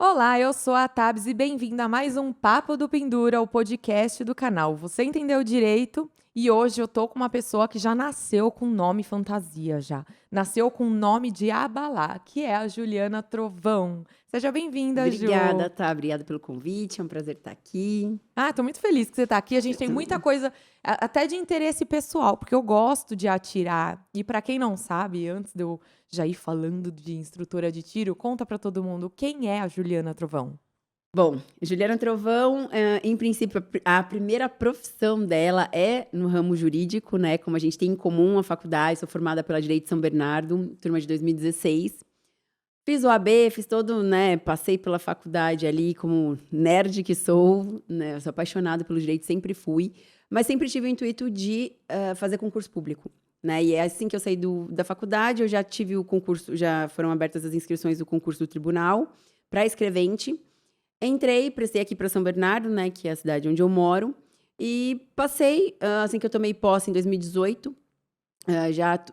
Olá, eu sou a Tabs e bem-vinda a mais um Papo do Pendura, o podcast do canal. Você entendeu direito? E hoje eu tô com uma pessoa que já nasceu com nome fantasia já. Nasceu com nome de abalar, que é a Juliana Trovão. Seja bem-vinda, Obrigada, Ju. tá? Obrigada pelo convite, é um prazer estar aqui. Ah, tô muito feliz que você tá aqui. A gente Eu tem muita também. coisa, até de interesse pessoal, porque eu gosto de atirar. E pra quem não sabe, antes de eu já ir falando de instrutora de tiro, conta pra todo mundo quem é a Juliana Trovão. Bom, Juliana Trovão, em princípio, a primeira profissão dela é no ramo jurídico, né? Como a gente tem em comum a faculdade, sou formada pela Direito de São Bernardo, turma de 2016. Fiz o AB, fiz todo, né? Passei pela faculdade ali como nerd que sou, né? Eu sou apaixonada pelo direito, sempre fui, mas sempre tive o intuito de fazer concurso público. Né? E é assim que eu saí da faculdade, eu já tive o concurso, já foram abertas as inscrições do concurso do tribunal para escrevente. Entrei, prestei aqui para São Bernardo, né, que é a cidade onde eu moro, e passei, assim que eu tomei posse em 2018,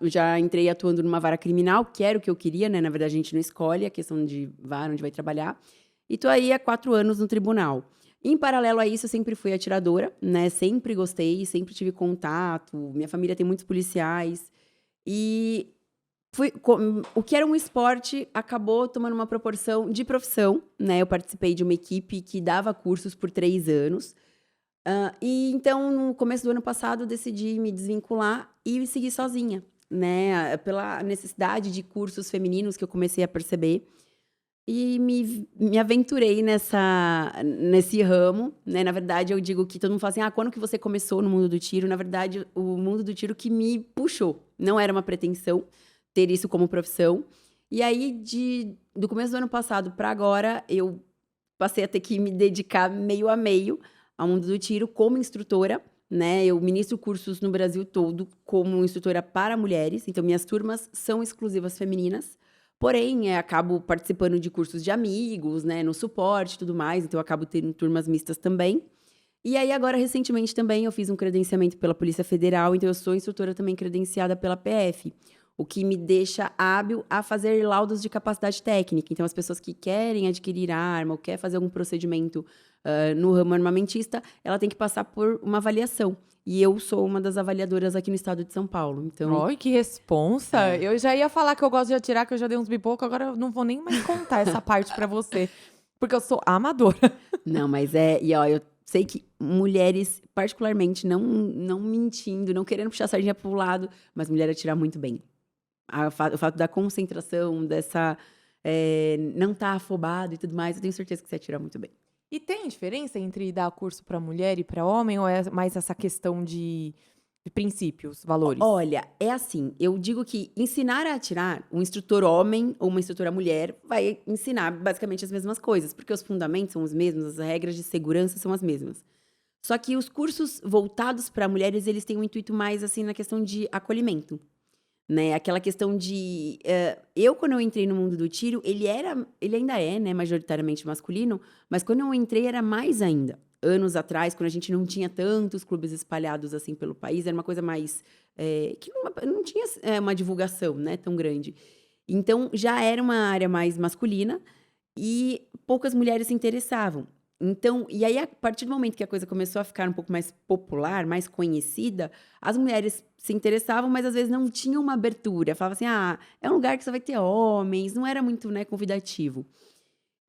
já entrei atuando numa vara criminal, que era o que eu queria, né, na verdade a gente não escolhe a questão de vara, onde vai trabalhar, e tô aí há 4 anos no tribunal. Em paralelo a isso, eu sempre fui atiradora, né, sempre gostei, sempre tive contato, minha família tem muitos policiais, e o que era um esporte acabou tomando uma proporção de profissão, né, eu participei de uma equipe que dava cursos por 3 anos, e então no começo do ano passado eu decidi me desvincular e seguir sozinha, né, pela necessidade de cursos femininos que eu comecei a perceber, e me aventurei nesse ramo, né, na verdade eu digo que todo mundo fala assim: "Ah, quando que você começou no mundo do tiro?", na verdade o mundo do tiro que me puxou, não era uma pretensão ter isso como profissão. E aí do começo do ano passado para agora, eu passei a ter que me dedicar meio a meio ao mundo do tiro como instrutora, né, eu ministro cursos no Brasil todo como instrutora para mulheres, então minhas turmas são exclusivas femininas, porém, acabo participando de cursos de amigos, né, no suporte e tudo mais, então eu acabo tendo turmas mistas também. E aí agora recentemente também eu fiz um credenciamento pela Polícia Federal, então eu sou instrutora também credenciada pela PF, o que me deixa hábil a fazer laudos de capacidade técnica. Então as pessoas que querem adquirir arma ou quer fazer algum procedimento, no ramo armamentista, ela tem que passar por uma avaliação. E eu sou uma das avaliadoras aqui no estado de São Paulo, então Ai, que responsa. é. Eu já ia falar que eu gosto de atirar, que eu já dei uns bipoco, agora eu não vou nem mais contar essa parte pra você, porque eu sou amadora. Não, mas ó, eu sei que mulheres, particularmente, não mentindo, não querendo puxar a sardinha para o lado, mas mulher atira muito bem. O fato da concentração, não estar afobado e tudo mais, eu tenho certeza que você atira muito bem. E tem diferença entre dar curso pra mulher e pra homem, ou é mais essa questão de princípios, valores? Olha, é assim, eu digo que ensinar a atirar, um instrutor homem ou uma instrutora mulher vai ensinar basicamente as mesmas coisas, porque os fundamentos são os mesmos, as regras de segurança são as mesmas. Só que os cursos voltados para mulheres, eles têm um intuito mais, assim, na questão de acolhimento. Né, aquela questão de, eu quando eu entrei no mundo do tiro, ele ainda é, né, majoritariamente masculino, mas quando eu entrei era mais ainda. Anos atrás, quando a gente não tinha tantos clubes espalhados, assim, pelo país, era uma coisa mais, que não tinha, uma divulgação, né, tão grande. Então, já era uma área mais masculina e poucas mulheres se interessavam. Então e aí a partir do momento que a coisa começou a ficar um pouco mais popular, mais conhecida, as mulheres se interessavam, mas às vezes não tinham uma abertura, falava assim: "Ah, é um lugar que só vai ter homens", não era muito, né, convidativo.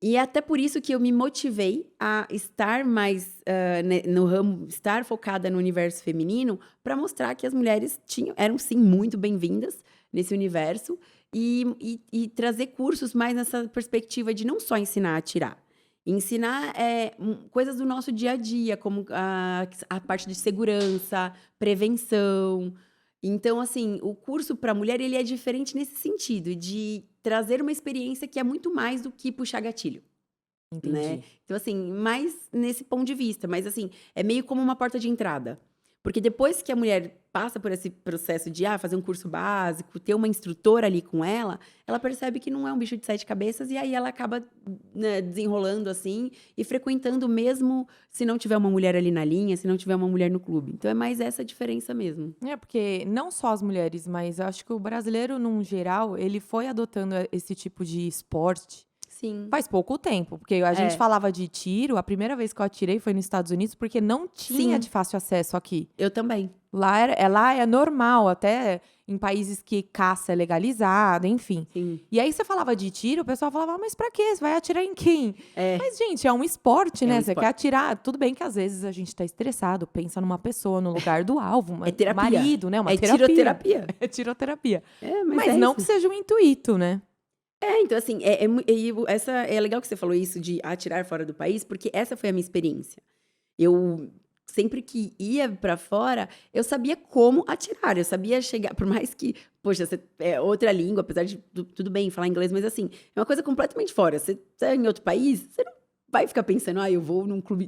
E é até por isso que eu me motivei a estar mais, no ramo, estar focada no universo feminino, para mostrar que as mulheres eram sim muito bem-vindas nesse universo, e trazer cursos mais nessa perspectiva de não só ensinar a atirar, ensinar, coisas do nosso dia a dia, como a parte de segurança, prevenção. Então, assim, o curso para mulher, ele é diferente nesse sentido, de trazer uma experiência que é muito mais do que puxar gatilho, né. Entendi. Então, assim, mais nesse ponto de vista, mas, assim, é meio como uma porta de entrada. Porque depois que a mulher passa por esse processo de, fazer um curso básico, ter uma instrutora ali com ela percebe que não é um bicho de 7 cabeças, e aí ela acaba, né, desenrolando, assim, e frequentando mesmo se não tiver uma mulher ali na linha, se não tiver uma mulher no clube. Então é mais essa diferença mesmo. É, porque não só as mulheres, mas eu acho que o brasileiro, num geral, ele foi adotando esse tipo de esporte Sim. Faz pouco tempo, porque a gente É. falava de tiro, a primeira vez que eu atirei foi nos Estados Unidos, porque não tinha Sim. de fácil acesso aqui. Eu também. Lá é normal, até em países que caça é legalizado, enfim. Sim. E aí você falava de tiro, o pessoal falava, mas pra quê? Você vai atirar em quem? É. Mas, gente, é um esporte, É né? um Você esporte. quer atirar. Tudo bem que às vezes a gente tá estressado, pensa numa pessoa no lugar do alvo, É terapia. marido, né? Uma É terapia. tiroterapia. É tiroterapia. Mas Mas é não isso. que seja um intuito, né? Então assim, é legal que você falou isso de atirar fora do país, porque essa foi a minha experiência. Eu sempre que ia pra fora, eu sabia como atirar, eu sabia chegar, por mais que, poxa, é outra língua, apesar de tudo bem falar inglês, mas assim, é uma coisa completamente fora. Você tá em outro país, você não vai ficar pensando, eu vou num clube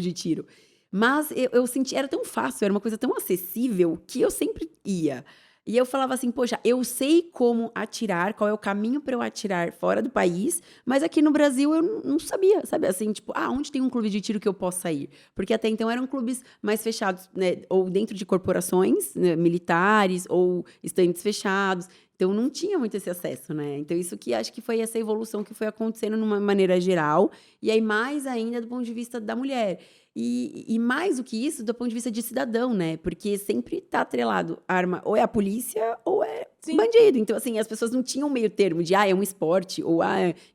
de tiro. Mas eu senti, era tão fácil, era uma coisa tão acessível que eu sempre ia. E eu falava assim, poxa, eu sei como atirar, qual é o caminho para eu atirar fora do país, mas aqui no Brasil eu não sabia, sabe? Assim, tipo, onde tem um clube de tiro que eu possa ir? Porque até então eram clubes mais fechados, né? Ou dentro de corporações, né, militares, ou estandes fechados. Então não tinha muito esse acesso, né? Então isso que acho que foi essa evolução que foi acontecendo numa maneira geral, e aí mais ainda do ponto de vista da mulher. E mais do que isso, do ponto de vista de cidadão, né? Porque sempre tá atrelado arma, ou é a polícia, ou é Sim. bandido. Então, assim, as pessoas não tinham meio termo de, é um esporte, ou,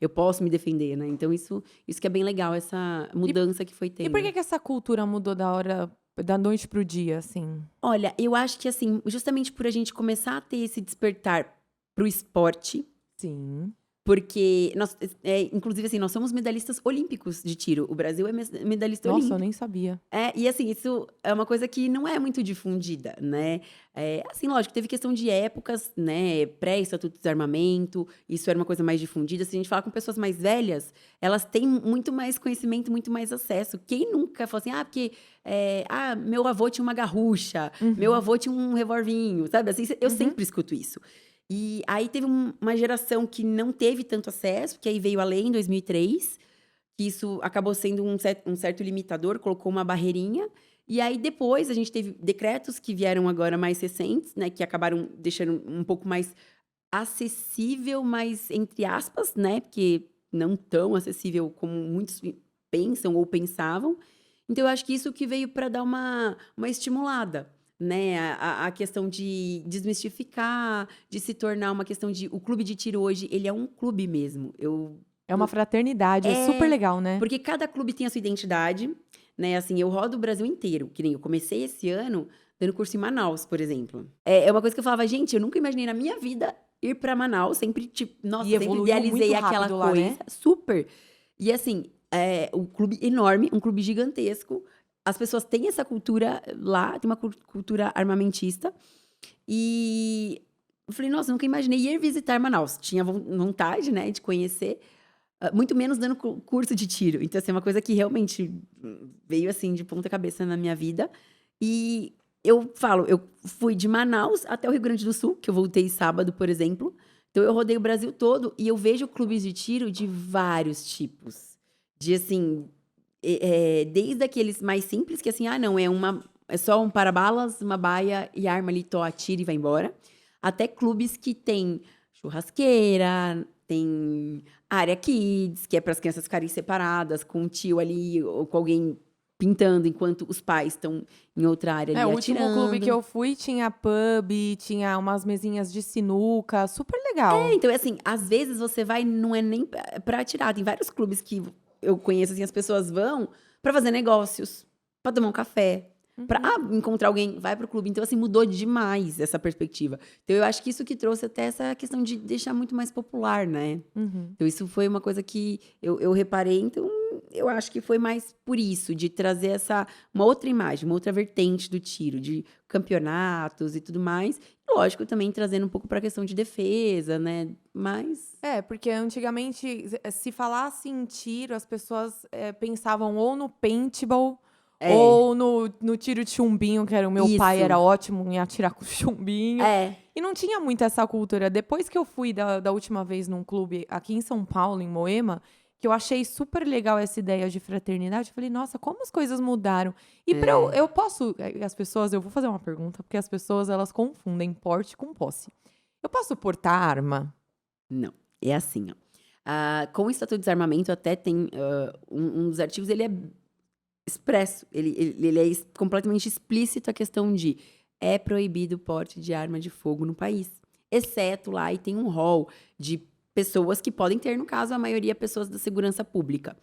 eu posso me defender, né? Então, isso que é bem legal, essa mudança que foi tendo. E por que essa cultura mudou da noite pro dia, assim? Olha, eu acho que, assim, justamente por a gente começar a ter esse despertar pro esporte, Sim. porque, inclusive, assim, nós somos medalhistas olímpicos de tiro. O Brasil é medalhista Nossa, olímpico. eu nem sabia. E assim, isso é uma coisa que não é muito difundida, né? Assim, lógico, teve questão de épocas, né? Pré-estatuto de desarmamento, isso era uma coisa mais difundida. Se a gente falar com pessoas mais velhas, elas têm muito mais conhecimento, muito mais acesso. Quem nunca falou assim, porque meu avô tinha uma garrucha, meu avô tinha um revolvinho, sabe? Assim, eu sempre escuto isso. E aí teve uma geração que não teve tanto acesso, que aí veio a lei em 2003, que isso acabou sendo um certo limitador, colocou uma barreirinha. E aí depois a gente teve decretos que vieram agora mais recentes, né, que acabaram deixando um pouco mais acessível, mas entre aspas, né, porque não tão acessível como muitos pensam ou pensavam. Então eu acho que isso que veio para dar uma estimulada, né, a questão de desmistificar, de se tornar uma questão de... O clube de tiro hoje, ele é um clube mesmo. É uma fraternidade, é super legal, né? Porque cada clube tem a sua identidade, né? Assim, eu rodo o Brasil inteiro, que nem eu comecei esse ano dando curso em Manaus, por exemplo. É uma coisa que eu falava, gente, eu nunca imaginei na minha vida ir pra Manaus, sempre, tipo, nossa, E sempre evoluiu idealizei muito aquela rápido lá, coisa. né? Super. E assim, um clube enorme, um clube gigantesco. As pessoas têm essa cultura lá, tem uma cultura armamentista. E eu falei, nossa, nunca imaginei ir visitar Manaus. Tinha vontade, né, de conhecer. Muito menos dando curso de tiro. Então, assim, é uma coisa que realmente veio, assim, de ponta cabeça na minha vida. E eu fui de Manaus até o Rio Grande do Sul, que eu voltei sábado, por exemplo. Então, eu rodei o Brasil todo e eu vejo clubes de tiro de vários tipos. De, assim, desde aqueles mais simples, que assim, não, é só um para-balas, uma baia e arma ali, atira e vai embora. Até clubes que tem churrasqueira, tem área kids, que é para as crianças ficarem separadas, com um tio ali ou com alguém pintando, enquanto os pais estão em outra área ali O atirando. último clube que eu fui tinha pub, tinha umas mesinhas de sinuca, super legal. Então, assim, às vezes você vai, não é nem pra atirar. Tem vários clubes que eu conheço, assim, as pessoas vão pra fazer negócios, pra tomar um café, pra encontrar alguém, vai pro clube. Então, assim, mudou demais essa perspectiva. Então, eu acho que isso que trouxe até essa questão de deixar muito mais popular, né? Então, isso foi uma coisa que eu reparei. Então, eu acho que foi mais por isso, de trazer uma outra imagem, uma outra vertente do tiro, de campeonatos e tudo mais. E, lógico, também trazendo um pouco para a questão de defesa, né? Mas... porque antigamente, se falasse em tiro, as pessoas pensavam ou no paintball, ou no tiro de chumbinho, que era o meu pai era ótimo em atirar com chumbinho. E não tinha muito essa cultura. Depois que eu fui da última vez num clube aqui em São Paulo, em Moema, que eu achei super legal essa ideia de fraternidade, eu falei, nossa, como as coisas mudaram. E eu posso... As pessoas... Eu vou fazer uma pergunta, porque as pessoas, elas confundem porte com posse. Eu posso portar arma? Não, é assim, ó. Com o Estatuto de Desarmamento, até tem um dos artigos, ele é expresso, ele é completamente explícito a questão de é proibido o porte de arma de fogo no país. Exceto lá, e tem um rol de pessoas que podem ter, no caso, a maioria pessoas da segurança pública.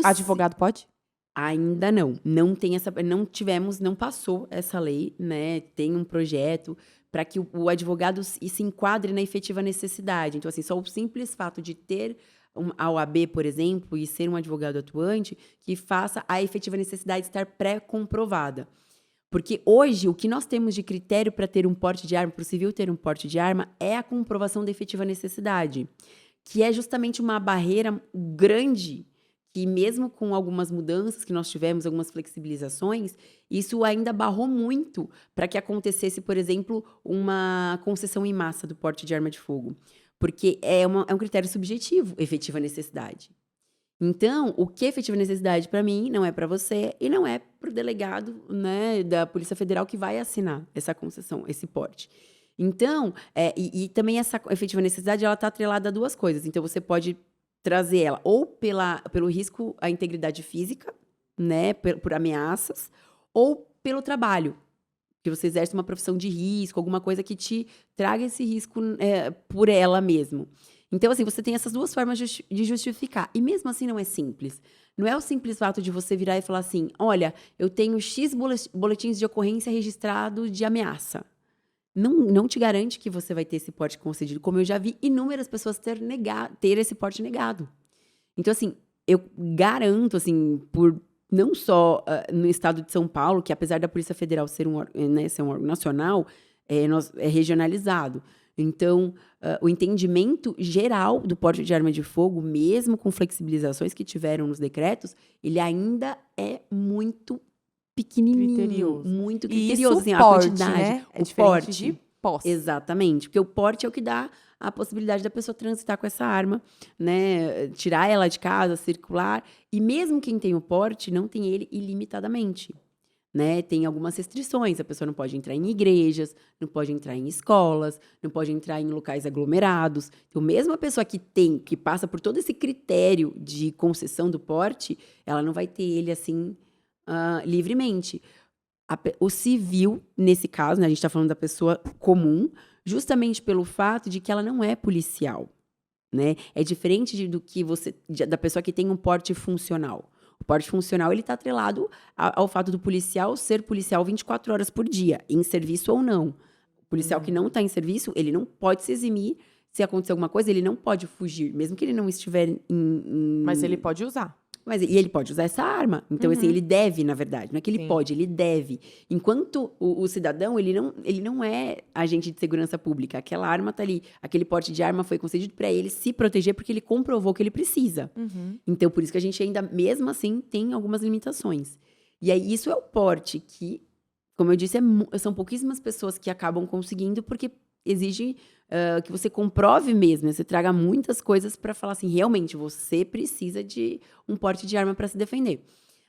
Advogado pode? Ainda não. Não passou essa lei, né? Tem um projeto para que o advogado se enquadre na efetiva necessidade. Então, assim, só o simples fato de ter a OAB, por exemplo, e ser um advogado atuante, que faça a efetiva necessidade estar pré-comprovada. Porque hoje, o que nós temos de critério para ter um porte de arma, para o civil ter um porte de arma, é a comprovação da efetiva necessidade, que é justamente uma barreira grande, que mesmo com algumas mudanças que nós tivemos, algumas flexibilizações, isso ainda barrou muito para que acontecesse, por exemplo, uma concessão em massa do porte de arma de fogo. Porque é um critério subjetivo, efetiva necessidade. Então, o que é efetiva necessidade para mim não é para você e não é para o delegado, né, da Polícia Federal que vai assinar essa concessão, esse porte. Então, e também essa efetiva necessidade, ela está atrelada a duas coisas. Então, você pode trazer ela ou pelo risco à integridade física, né, por ameaças, ou pelo trabalho, que você exerce uma profissão de risco, alguma coisa que te traga esse risco por ela mesmo. Então, assim, você tem essas duas formas de justificar. E mesmo assim não é simples. Não é o simples fato de você virar e falar assim, olha, eu tenho X boletins de ocorrência registrados de ameaça. Não te garante que você vai ter esse porte concedido, como eu já vi inúmeras pessoas ter esse porte negado. Então, assim, eu garanto, assim, não só no estado de São Paulo, que apesar da Polícia Federal ser um órgão nacional, é regionalizado. Então, o entendimento geral do porte de arma de fogo, mesmo com flexibilizações que tiveram nos decretos, ele ainda é muito pequenininho, Criterioso. muito E criterioso. isso Assim, porte, a quantidade, né? É o diferente porte. de posse. Exatamente, porque o porte é o que dá a possibilidade da pessoa transitar com essa arma, né? Tirar ela de casa, circular. E mesmo quem tem o porte, não tem ele ilimitadamente. Né? Tem algumas restrições, a pessoa não pode entrar em igrejas, não pode entrar em escolas, não pode entrar em locais aglomerados. Então, mesmo a pessoa que passa por todo esse critério de concessão do porte, ela não vai ter ele assim livremente. O civil, nesse caso, né, a gente está falando da pessoa comum, justamente pelo fato de que ela não é policial. Né? É diferente da pessoa que tem um porte funcional. O porte funcional está atrelado ao fato do policial ser policial 24 horas por dia, em serviço ou não. O policial que não está em serviço, ele não pode se eximir. Se acontecer alguma coisa, ele não pode fugir, mesmo que ele não estiver Mas ele pode usar. E ele pode usar essa arma. Então, assim, ele deve, na verdade. Não é que ele pode, ele deve. Enquanto o cidadão, ele não é agente de segurança pública. Aquela arma está ali. Aquele porte de arma foi concedido para ele se proteger porque ele comprovou que ele precisa. Então, por isso que a gente ainda, mesmo assim, tem algumas limitações. E aí, isso é o porte que, como eu disse, são pouquíssimas pessoas que acabam conseguindo porque exige que você comprove mesmo, né? Você traga muitas coisas para falar assim, realmente, você precisa de um porte de arma para se defender.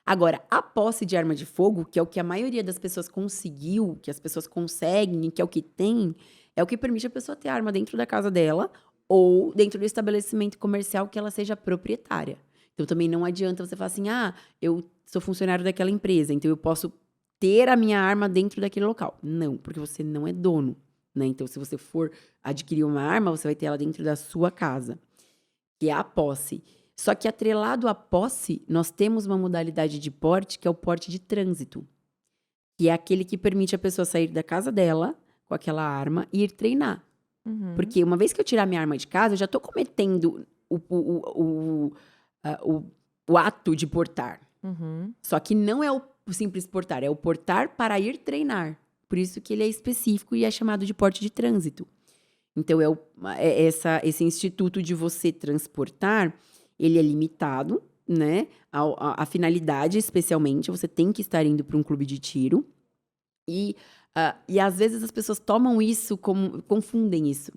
Agora, a posse de arma de fogo, que é o que a maioria das pessoas conseguiu, que as pessoas conseguem, que é o que tem, é o que permite a pessoa ter arma dentro da casa dela ou dentro do estabelecimento comercial que ela seja proprietária. Então, também não adianta você falar assim, eu sou funcionário daquela empresa, então eu posso ter a minha arma dentro daquele local. Não, porque você não é dono. Né? Então, se você for adquirir uma arma, você vai ter ela dentro da sua casa, que é a posse. Só que atrelado à posse, nós temos uma modalidade de porte, que é o porte de trânsito, que é aquele que permite a pessoa sair da casa dela com aquela arma e ir treinar. Porque uma vez que eu tirar minha arma de casa, eu já estou cometendo o ato de portar. Só que não é o simples portar, é o portar para ir treinar. Por isso que ele é específico e é chamado de porte de trânsito. Então, esse instituto de você transportar, ele é limitado, né? A finalidade, especialmente, você tem que estar indo para um clube de tiro. E às vezes as pessoas tomam isso, confundem isso.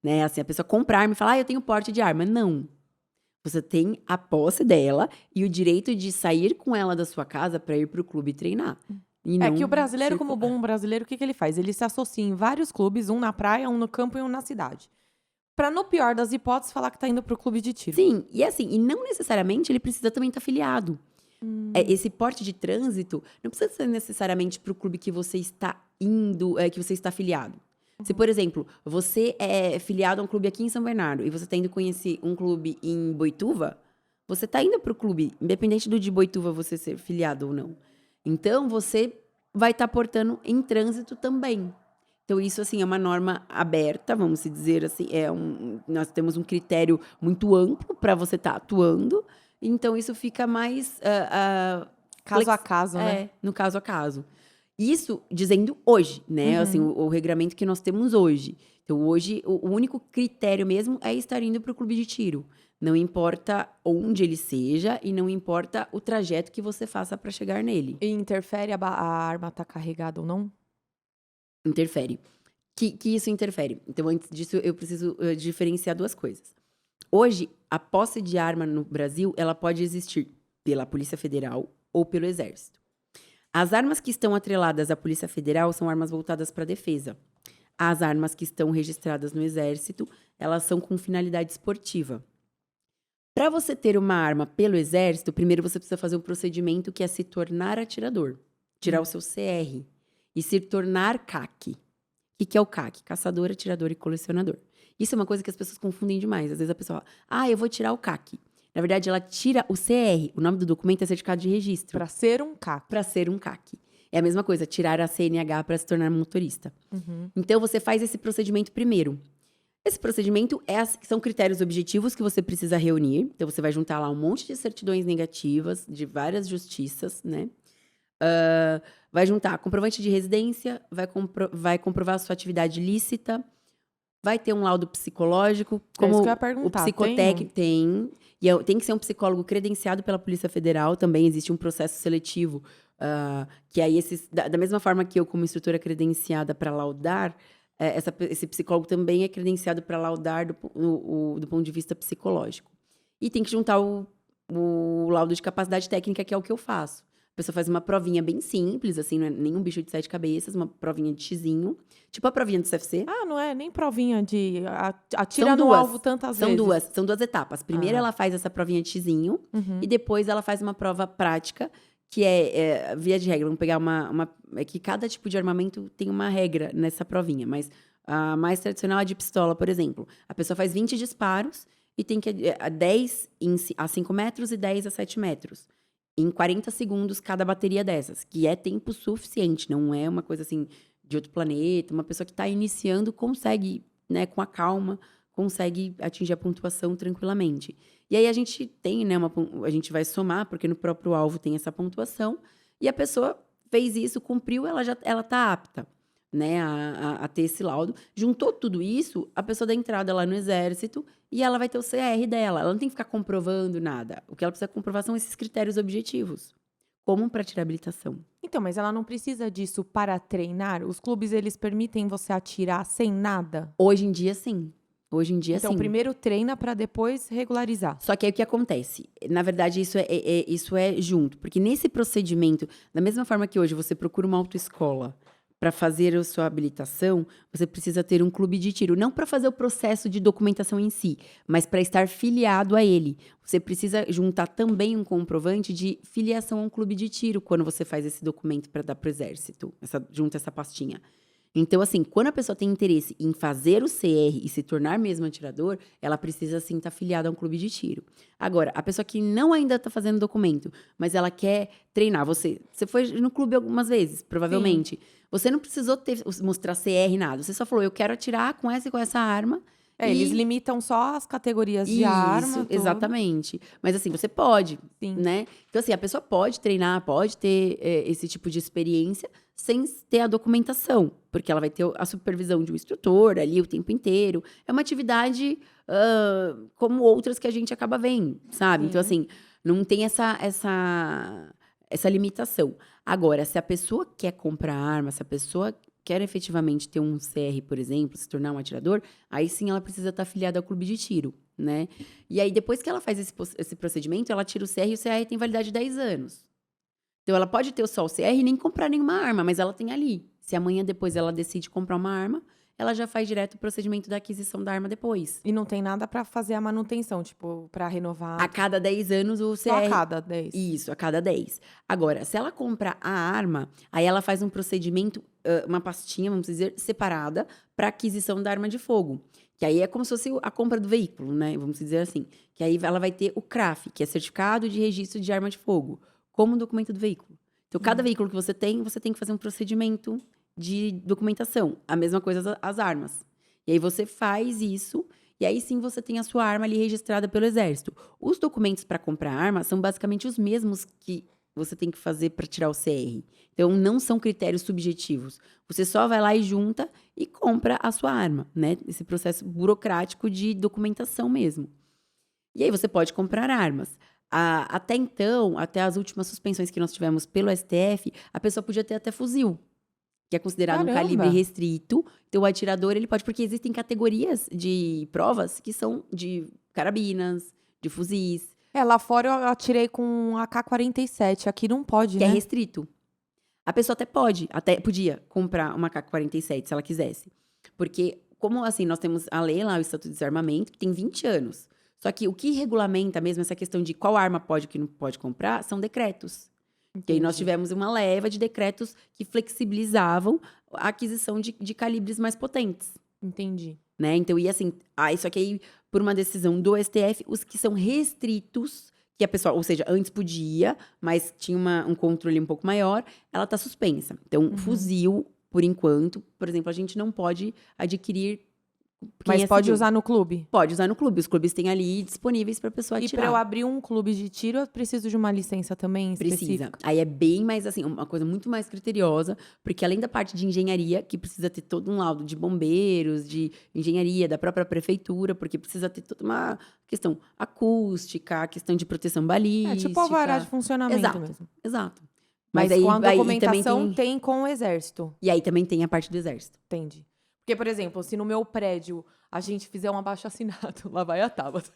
Né? Assim, a pessoa compra arma e fala, eu tenho porte de arma. Não. Você tem a posse dela e o direito de sair com ela da sua casa para ir para o clube treinar. É que o brasileiro, como bom brasileiro, o que ele faz? Ele se associa em vários clubes, um na praia, um no campo e um na cidade. Pra, no pior das hipóteses, falar que tá indo pro clube de tiro. Sim, e assim, e não necessariamente ele precisa também estar filiado. Esse porte de trânsito não precisa ser necessariamente para o clube que você está indo, que você está filiado. Se, por exemplo, você é filiado a um clube aqui em São Bernardo e você está indo conhecer um clube em Boituva, você está indo para o clube, independente do de Boituva você ser filiado ou não. Então, você vai estar portando em trânsito também. Então, isso, assim, é uma norma aberta, vamos dizer assim. Nós temos um critério muito amplo para você estar atuando. Então, isso fica mais... Caso a caso, né? no caso a caso. Isso dizendo hoje, né? Assim, o regramento que nós temos hoje. Então, hoje, o único critério mesmo é estar indo para o clube de tiro. Não importa onde ele seja e não importa o trajeto que você faça para chegar nele. E interfere a arma tá carregada ou não? Interfere. Que isso interfere. Então, antes disso, eu preciso diferenciar duas coisas. Hoje, a posse de arma no Brasil, ela pode existir pela Polícia Federal ou pelo Exército. As armas que estão atreladas à Polícia Federal são armas voltadas para a defesa. As armas que estão registradas no Exército, elas são com finalidade esportiva. Para você ter uma arma pelo Exército, primeiro você precisa fazer um procedimento que é se tornar atirador. Tirar o seu CR. E se tornar CAC. O que é o CAC? Caçador, atirador e colecionador. Isso é uma coisa que as pessoas confundem demais. Às vezes a pessoa fala, eu vou tirar o CAC. Na verdade, ela tira o CR. O nome do documento é certificado de registro. Pra ser um CAC. Para ser um CAC. É a mesma coisa, tirar a CNH para se tornar motorista. Então, você faz esse procedimento primeiro. Esse procedimento são critérios objetivos que você precisa reunir. Então, você vai juntar lá um monte de certidões negativas de várias justiças, né? Vai juntar comprovante de residência, vai comprovar a sua atividade lícita, vai ter um laudo psicológico. Como isso que eu ia perguntar, o psicotécnico tem. E tem que ser um psicólogo credenciado pela Polícia Federal. Também existe um processo seletivo, que aí da mesma forma que eu, como instrutora credenciada para laudar, esse psicólogo também é credenciado para laudar do ponto de vista psicológico. E tem que juntar o laudo de capacidade técnica, que é o que eu faço. A pessoa faz uma provinha bem simples, assim, não é nenhum bicho de 7 cabeças, uma provinha de xizinho. Tipo a provinha do CFC. Não é nem provinha de atira no alvo tantas vezes. São duas etapas. Primeiro ela faz essa provinha de xizinho e depois ela faz uma prova prática, que é via de regra. Vamos pegar é que cada tipo de armamento tem uma regra nessa provinha, mas a mais tradicional é de pistola, por exemplo. A pessoa faz 20 disparos e tem que 10 a 5 metros e 10 a 7 metros. Em 40 segundos cada bateria dessas, que é tempo suficiente, não é uma coisa assim de outro planeta. Uma pessoa que está iniciando consegue, né, com a calma, consegue atingir a pontuação tranquilamente. E aí a gente tem, né, a gente vai somar, porque no próprio alvo tem essa pontuação, e a pessoa fez isso, cumpriu, ela está apta, né, a ter esse laudo. Juntou tudo isso, a pessoa dá entrada lá no Exército e ela vai ter o CR dela. Ela não tem que ficar comprovando nada. O que ela precisa comprovar são esses critérios objetivos, como para tirar habilitação. Então, mas ela não precisa disso para treinar? Os clubes, eles permitem você atirar sem nada? Hoje em dia, sim. Hoje em dia, sim. Então, primeiro treina para depois regularizar. Só que aí o que acontece? Na verdade, isso é junto. Porque nesse procedimento, da mesma forma que hoje você procura uma autoescola para fazer a sua habilitação, você precisa ter um clube de tiro. Não para fazer o processo de documentação em si, mas para estar filiado a ele. Você precisa juntar também um comprovante de filiação a um clube de tiro quando você faz esse documento para dar para o Exército. Junta essa pastinha. Então, assim, quando a pessoa tem interesse em fazer o CR e se tornar mesmo atirador, ela precisa, sim, estar filiada a um clube de tiro. Agora, a pessoa que não ainda está fazendo documento, mas ela quer treinar, você foi no clube algumas vezes, provavelmente. Sim. Você não precisou mostrar CR, nada. Você só falou, eu quero atirar com essa e com essa arma. Eles limitam só as categorias de arma. Isso, exatamente. Mas assim, você pode, sim, né? Então assim, a pessoa pode treinar, pode ter esse tipo de experiência sem ter a documentação. Porque ela vai ter a supervisão de um instrutor ali o tempo inteiro. É uma atividade como outras que a gente acaba vendo, sabe? Sim. Então assim, não tem essa limitação. Agora, se a pessoa quer comprar arma, se a pessoa quer efetivamente ter um CR, por exemplo, se tornar um atirador, aí sim ela precisa estar afiliada ao clube de tiro, né? E aí, depois que ela faz esse procedimento, ela tira o CR e o CR tem validade de 10 anos. Então, ela pode ter só o CR e nem comprar nenhuma arma, mas ela tem ali. Se amanhã depois ela decide comprar uma arma, ela já faz direto o procedimento da aquisição da arma depois. E não tem nada pra fazer a manutenção, tipo, pra renovar. A cada 10 anos o CR... Só a cada 10. Isso, a cada 10. Agora, se ela compra a arma, aí ela faz um procedimento, uma pastinha, vamos dizer, separada para aquisição da arma de fogo. Que aí é como se fosse a compra do veículo, né? Vamos dizer assim. Que aí ela vai ter o CRAF, que é Certificado de Registro de Arma de Fogo, como documento do veículo. Então, cada veículo que você tem que fazer um procedimento de documentação. A mesma coisa as armas. E aí você faz isso, e aí sim você tem a sua arma ali registrada pelo Exército. Os documentos para comprar arma são basicamente os mesmos que você tem que fazer para tirar o CR. Então, não são critérios subjetivos. Você só vai lá e junta e compra a sua arma, né? Esse processo burocrático de documentação mesmo. E aí você pode comprar armas. Até então, até as últimas suspensões que nós tivemos pelo STF, a pessoa podia ter até fuzil, que é considerado um calibre restrito. Então, o atirador, ele pode... Porque existem categorias de provas que são de carabinas, de fuzis. Lá fora eu atirei com um AK-47. Aqui não pode, que né? É restrito. A pessoa até podia comprar uma AK-47, se ela quisesse. Porque, como assim, nós temos a lei lá, o Estatuto de Desarmamento, que tem 20 anos. Só que o que regulamenta mesmo essa questão de qual arma pode e que não pode comprar são decretos. E aí nós tivemos uma leva de decretos que flexibilizavam a aquisição de calibres mais potentes. Entendi. Né? Então, e assim, só que aí, por uma decisão do STF, os que são restritos, que a pessoa, ou seja, antes podia, mas tinha um controle um pouco maior, ela está suspensa. Então, fuzil, por enquanto, por exemplo, a gente não pode adquirir. Mas pode usar no clube? Pode usar no clube. Os clubes têm ali disponíveis para a pessoa atirar. E para eu abrir um clube de tiro, eu preciso de uma licença também específica? Precisa. Aí é bem mais, assim, uma coisa muito mais criteriosa, porque além da parte de engenharia, que precisa ter todo um laudo de bombeiros, de engenharia, da própria prefeitura, porque precisa ter toda uma questão acústica, questão de proteção balística. Tipo a vara de funcionamento exato, mesmo. Exato. Mas aí, com a documentação também tem com o Exército. E aí também tem a parte do Exército. Entendi. Porque, por exemplo, se no meu prédio a gente fizer um abaixo-assinado, lá vai a Tabata.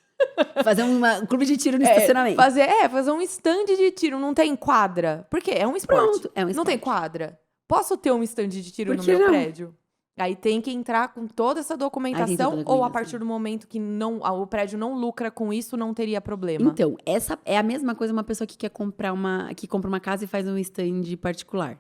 Fazer um clube de tiro no estacionamento. Fazer um stand de tiro, não tem quadra. Por quê? É um esporte. Pronto, é um esporte. Não tem quadra. Posso ter um stand de tiro no meu prédio? Aí tem que entrar com toda essa documentação, ou a partir do momento que o prédio não lucra com isso, não teria problema? Então, essa é a mesma coisa uma pessoa que quer comprar que compra uma casa e faz um stand particular.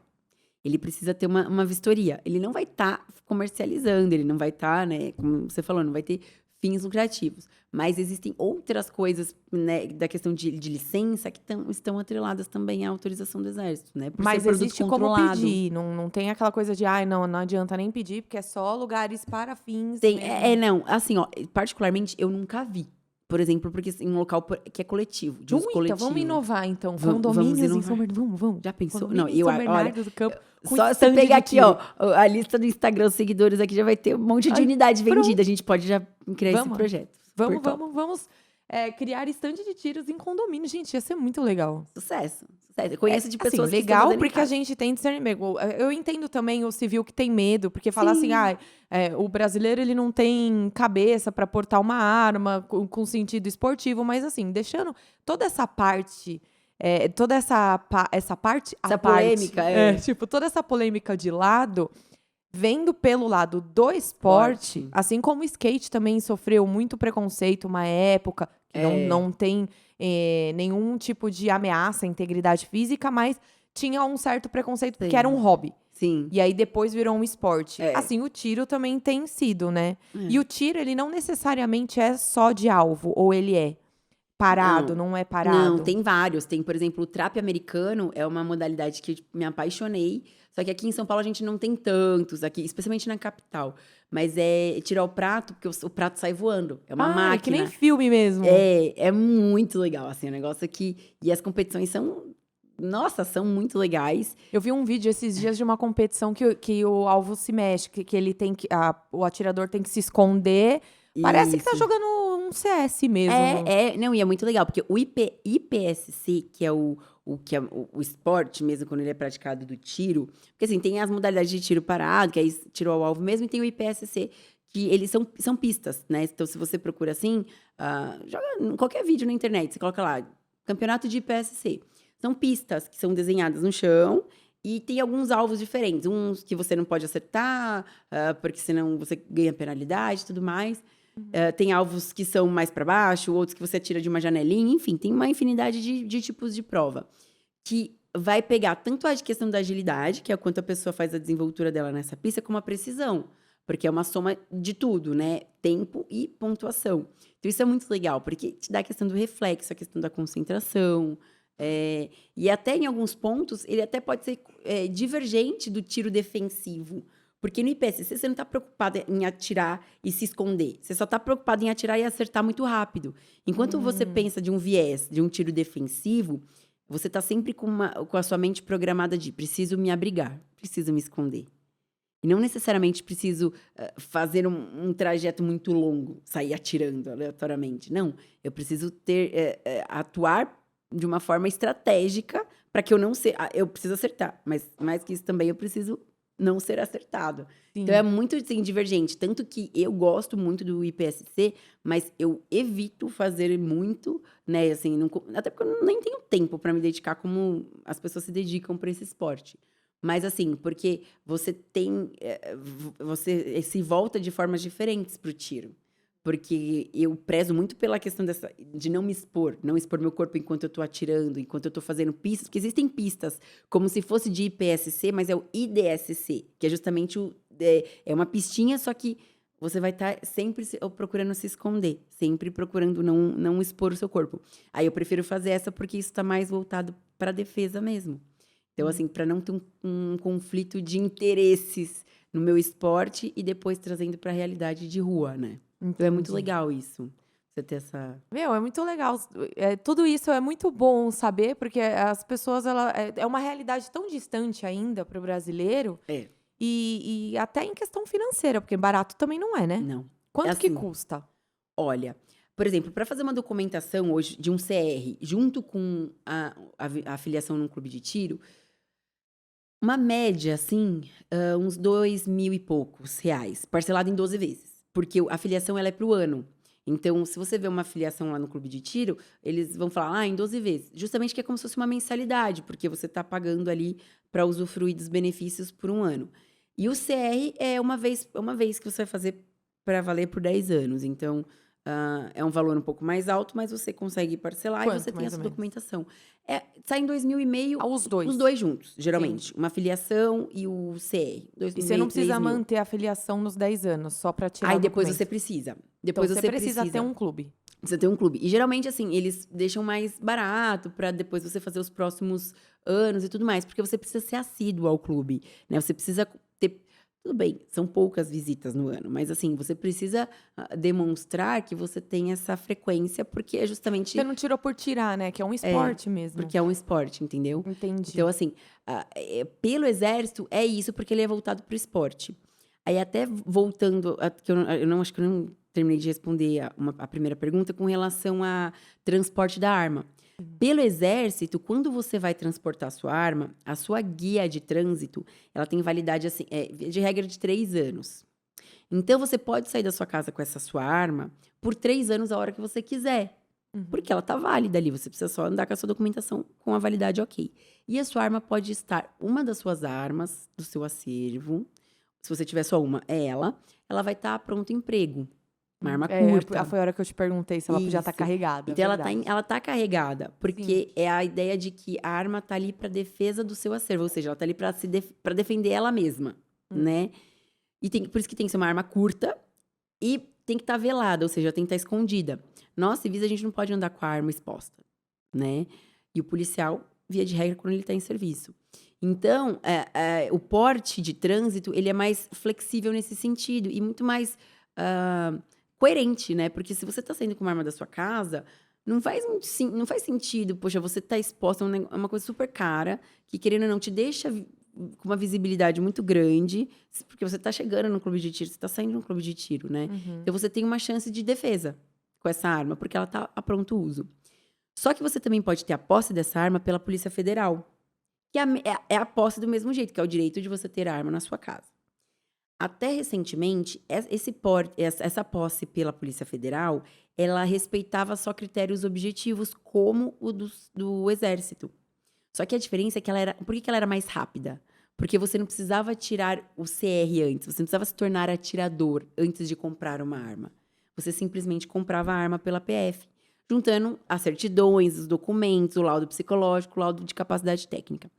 Ele precisa ter uma vistoria. Ele não vai estar comercializando, ele não vai estar, né, como você falou, não vai ter fins lucrativos. Mas existem outras coisas, né, da questão de licença que estão atreladas também à autorização do Exército, né? Mas existe como pedir, não tem aquela coisa de, não adianta nem pedir, porque é só lugares para fins. Não, assim, ó, particularmente eu nunca vi. Por exemplo, porque em um local que é coletivo, de uso coletivo. Então, vamos inovar, então. Condomínios em São Bernardo. Vamos. Já pensou? Não, São Bernardo do Campo. Só você pegar aqui, ó, a lista do Instagram, os seguidores aqui, já vai ter um monte de unidade vendida. A gente pode já criar esse projeto. Vamos criar estande de tiros em condomínio. Gente, ia ser muito legal. Sucesso. Eu conheço de pessoas assim, legal, porque a gente tem discernimento. Eu entendo também o civil que tem medo, porque fala assim, o brasileiro ele não tem cabeça para portar uma arma com sentido esportivo, mas assim, deixando toda essa parte... essa polêmica, tipo, toda essa polêmica de lado, vendo pelo lado do esporte, assim como o skate também sofreu muito preconceito uma época, que não tem nenhum tipo de ameaça à integridade física, mas tinha um certo preconceito porque era um hobby. Sim. E aí depois virou um esporte. Assim, o tiro também tem sido, né? E o tiro, ele não necessariamente é só de alvo, ou ele é parado, não é parado? Não, tem vários. Tem, por exemplo, o trap americano é uma modalidade que eu me apaixonei. Só que aqui em São Paulo a gente não tem tantos, aqui, especialmente na capital. Mas é tirar o prato, porque o prato sai voando. É uma máquina. É que nem filme mesmo. É muito legal, assim, o negócio aqui. E as competições são muito legais. Eu vi um vídeo esses dias de uma competição que o alvo se mexe, que ele tem que... o atirador tem que se esconder. Parece que tá jogando um CS mesmo. Não, e é muito legal, porque o IPSC, que é o esporte mesmo, quando ele é praticado do tiro, porque assim, tem as modalidades de tiro parado, que aí tiro ao alvo mesmo, e tem o IPSC, que eles são pistas, né? Então, se você procura assim, joga qualquer vídeo na internet, você coloca lá, campeonato de IPSC. São pistas que são desenhadas no chão, E tem alguns alvos diferentes. Uns que você não pode acertar, porque senão você ganha penalidade e tudo mais. Tem alvos que são mais para baixo, outros que você atira de uma janelinha. Enfim, tem uma infinidade de tipos de prova. Que vai pegar tanto a questão da agilidade, que é o quanto a pessoa faz a desenvoltura dela nessa pista, como a precisão. Porque é uma soma de tudo, né? Tempo e pontuação. Então, isso é muito legal, porque te dá a questão do reflexo, a questão da concentração. E até em alguns pontos, ele até pode ser divergente do tiro defensivo. Porque no IPSC, você não está preocupado em atirar e se esconder. Você só está preocupado em atirar e acertar muito rápido. Enquanto você pensa de um viés, de um tiro defensivo, você está sempre com a sua mente programada de preciso me abrigar, preciso me esconder. E não necessariamente preciso fazer um trajeto muito longo, sair atirando aleatoriamente. Não, eu preciso atuar de uma forma estratégica para que eu não seja... Eu preciso acertar, mas mais que isso também eu preciso não ser acertado. Sim. Então é muito assim, divergente. Tanto que eu gosto muito do IPSC, mas eu evito fazer muito, né? Assim, até porque eu nem tenho tempo para me dedicar como as pessoas se dedicam para esse esporte. Mas assim, porque você você se volta de formas diferentes pro tiro. Porque eu prezo muito pela questão de não me expor, não expor meu corpo enquanto eu tô atirando, enquanto eu tô fazendo pistas, porque existem pistas como se fosse de IPSC, mas é o IDSC, que é justamente é uma pistinha, só que você vai estar sempre procurando se esconder, sempre procurando não expor o seu corpo. Aí eu prefiro fazer essa porque isso tá mais voltado para defesa mesmo. Então, assim, para não ter um conflito de interesses no meu esporte e depois trazendo para a realidade de rua, né? Então, é muito Entendi. legal isso, você ter essa... Meu, é muito legal. Tudo isso é muito bom saber, porque as pessoas, é uma realidade tão distante ainda para o brasileiro. É, E até em questão financeira, porque barato também não é, né? não. Quanto É que assim, custa? olha, por exemplo, para fazer uma documentação hoje de um CR junto com a afiliação num clube de tiro, uma média, assim, uns 2.000 e poucos reais, parcelado em 12 vezes. Porque a afiliação, ela é pro ano. Então, se você vê uma afiliação lá no clube de tiro, eles vão falar, em 12 vezes. Justamente que é como se fosse uma mensalidade, porque você está pagando ali para usufruir dos benefícios por um ano. E o CR é uma vez que você vai fazer para valer por 10 anos. Então, é um valor um pouco mais alto, mas você consegue parcelar e você Quanto, tem mais essa ou menos? documentação. Sai em 2.500, Os dois. os dois juntos, Sim. geralmente. Uma filiação e o CR. E você não precisa 3.000. manter a filiação nos 10 anos, só para tirar Aí o depois documento. você precisa. Então, Depois você você precisa ter um clube. Precisa ter um clube. E geralmente, assim, eles deixam mais barato para depois você fazer os próximos anos e tudo mais. Porque você precisa ser assíduo ao clube, né? Você precisa ter... Tudo bem, são poucas visitas no ano. Mas, assim, você precisa demonstrar que você tem essa frequência. Porque é justamente... Você não tirou por tirar, né? Que é um esporte mesmo. Porque é um esporte, entendeu? Entendi. Então, assim, pelo exército, é isso, porque ele é voltado para o esporte. Aí, até voltando, que eu não acho que eu não terminei de responder a primeira pergunta com relação a transporte da arma. Pelo exército, quando você vai transportar a sua arma, a sua guia de trânsito, ela tem validade, assim, de regra de 3 anos. Então, você pode sair da sua casa com essa sua arma por 3 anos a hora que você quiser. Porque ela tá válida ali, você precisa só andar com a sua documentação com a validade ok. E a sua arma pode estar, uma das suas armas, do seu acervo, se você tiver só uma, ela vai estar pronto emprego. Uma arma curta. Foi a hora que eu te perguntei se ela podia estar Isso. carregada. Então, verdade. ela tá carregada, porque é a ideia de que a arma tá ali para defesa do seu acervo, ou seja, ela tá ali para defender ela mesma, né? E por isso que tem que ser uma arma curta e tem que estar velada, ou seja, tem que estar escondida. Nós, civis, a gente não pode andar com a arma exposta, né? E o policial, via de regra, quando ele está em serviço. Então, o porte de trânsito, ele é mais flexível nesse sentido e muito mais coerente, né? Porque se você está saindo com uma arma da sua casa, não faz sentido, poxa, você está exposta a uma coisa super cara, que querendo ou não te deixa com uma visibilidade muito grande, porque você está chegando no clube de tiro, você está saindo no clube de tiro, né? Então, você tem uma chance de defesa com essa arma, porque ela está a pronto uso. Só que você também pode ter a posse dessa arma pela Polícia Federal, que é a posse do mesmo jeito, que é o direito de você ter a arma na sua casa. Até recentemente, essa posse pela Polícia Federal, ela respeitava só critérios objetivos, como o do Exército. Só que a diferença é que ela era... Por que ela era mais rápida? Porque você não precisava tirar o CR antes. Você não precisava se tornar atirador antes de comprar uma arma. Você simplesmente comprava a arma pela PF, juntando as certidões, os documentos, o laudo psicológico, o laudo de capacidade técnica.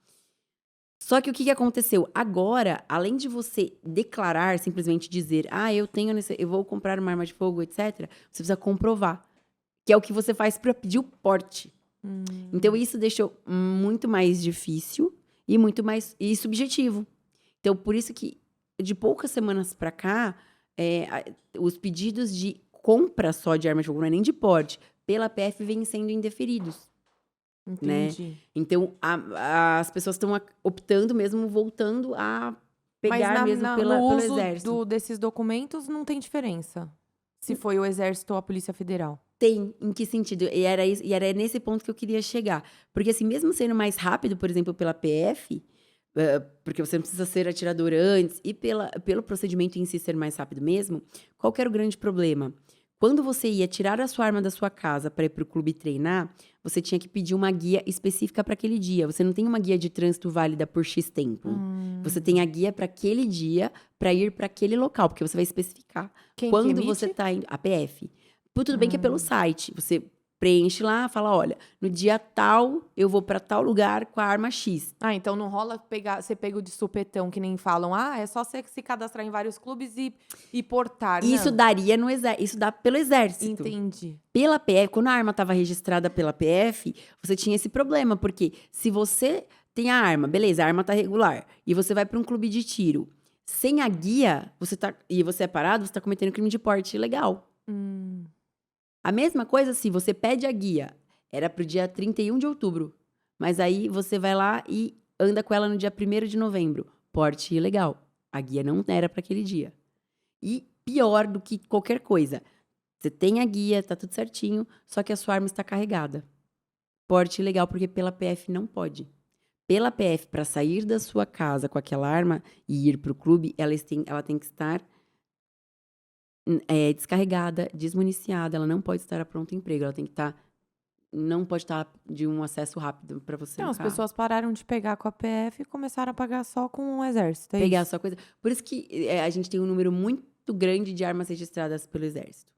Só que o que aconteceu? Agora, além de você declarar, simplesmente dizer, eu vou comprar uma arma de fogo, etc., você precisa comprovar. Que é o que você faz para pedir o porte. Então, isso deixou muito mais difícil e muito mais subjetivo. Então, por isso que, de poucas semanas para cá, os pedidos de compra só de arma de fogo, não é nem de porte, pela PF vêm sendo indeferidos. Entendi. Né? Então, as pessoas estão optando mesmo, voltando a pegar mesmo no pelo uso exército. desses documentos não tem diferença. Se foi o exército ou a Polícia Federal. Tem, em que sentido? E era nesse ponto que eu queria chegar. Porque assim, mesmo sendo mais rápido, por exemplo, pela PF, porque você não precisa ser atirador antes, e pelo procedimento em si ser mais rápido mesmo, qual que era o grande problema? Quando você ia tirar a sua arma da sua casa para ir para o clube treinar, você tinha que pedir uma guia específica para aquele dia. Você não tem uma guia de trânsito válida por X tempo. Você tem a guia para aquele dia, para ir para aquele local, porque você vai especificar. Quem que Quando emite? você está indo... A PF. Tudo bem que é pelo site. Você preenche lá, fala, olha, no dia tal, eu vou para tal lugar com a arma X. Ah, então não rola ser pego de supetão, que nem falam. É só você se cadastrar em vários clubes e portar. Isso não. daria no exército. Isso dá pelo exército. Entendi. Pela PF, quando a arma estava registrada pela PF, você tinha esse problema, porque se você tem a arma, beleza, a arma tá regular, e você vai para um clube de tiro, sem a guia, e você é parado, você tá cometendo crime de porte ilegal. A mesma coisa se você pede a guia, era pro dia 31 de outubro, mas aí você vai lá e anda com ela no dia 1º de novembro, porte ilegal. A guia não era para aquele dia. E pior do que qualquer coisa, você tem a guia, tá tudo certinho, só que a sua arma está carregada. Porte ilegal, porque pela PF não pode. Pela PF, para sair da sua casa com aquela arma e ir pro clube, ela tem que estar descarregada, desmuniciada, ela não pode estar a pronto emprego, ela tem que estar... Não pode estar de um acesso rápido para você. Não, as pessoas pararam de pegar com a PF e começaram a pagar só com o exército. Pegar só coisa. Por isso que a gente tem um número muito grande de armas registradas pelo exército.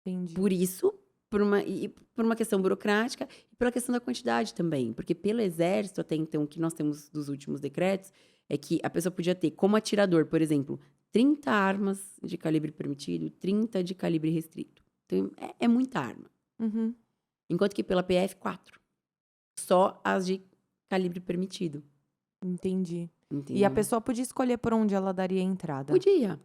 Entendi. Por isso, por uma questão burocrática e pela questão da quantidade também. Porque pelo exército, até então, o que nós temos dos últimos decretos, é que a pessoa podia ter, como atirador, por exemplo, 30 armas de calibre permitido, 30 de calibre restrito. Então, é muita arma. Enquanto que pela PF, 4. Só as de calibre permitido. Entendi. Entendeu? E a pessoa podia escolher por onde ela daria entrada? Podia.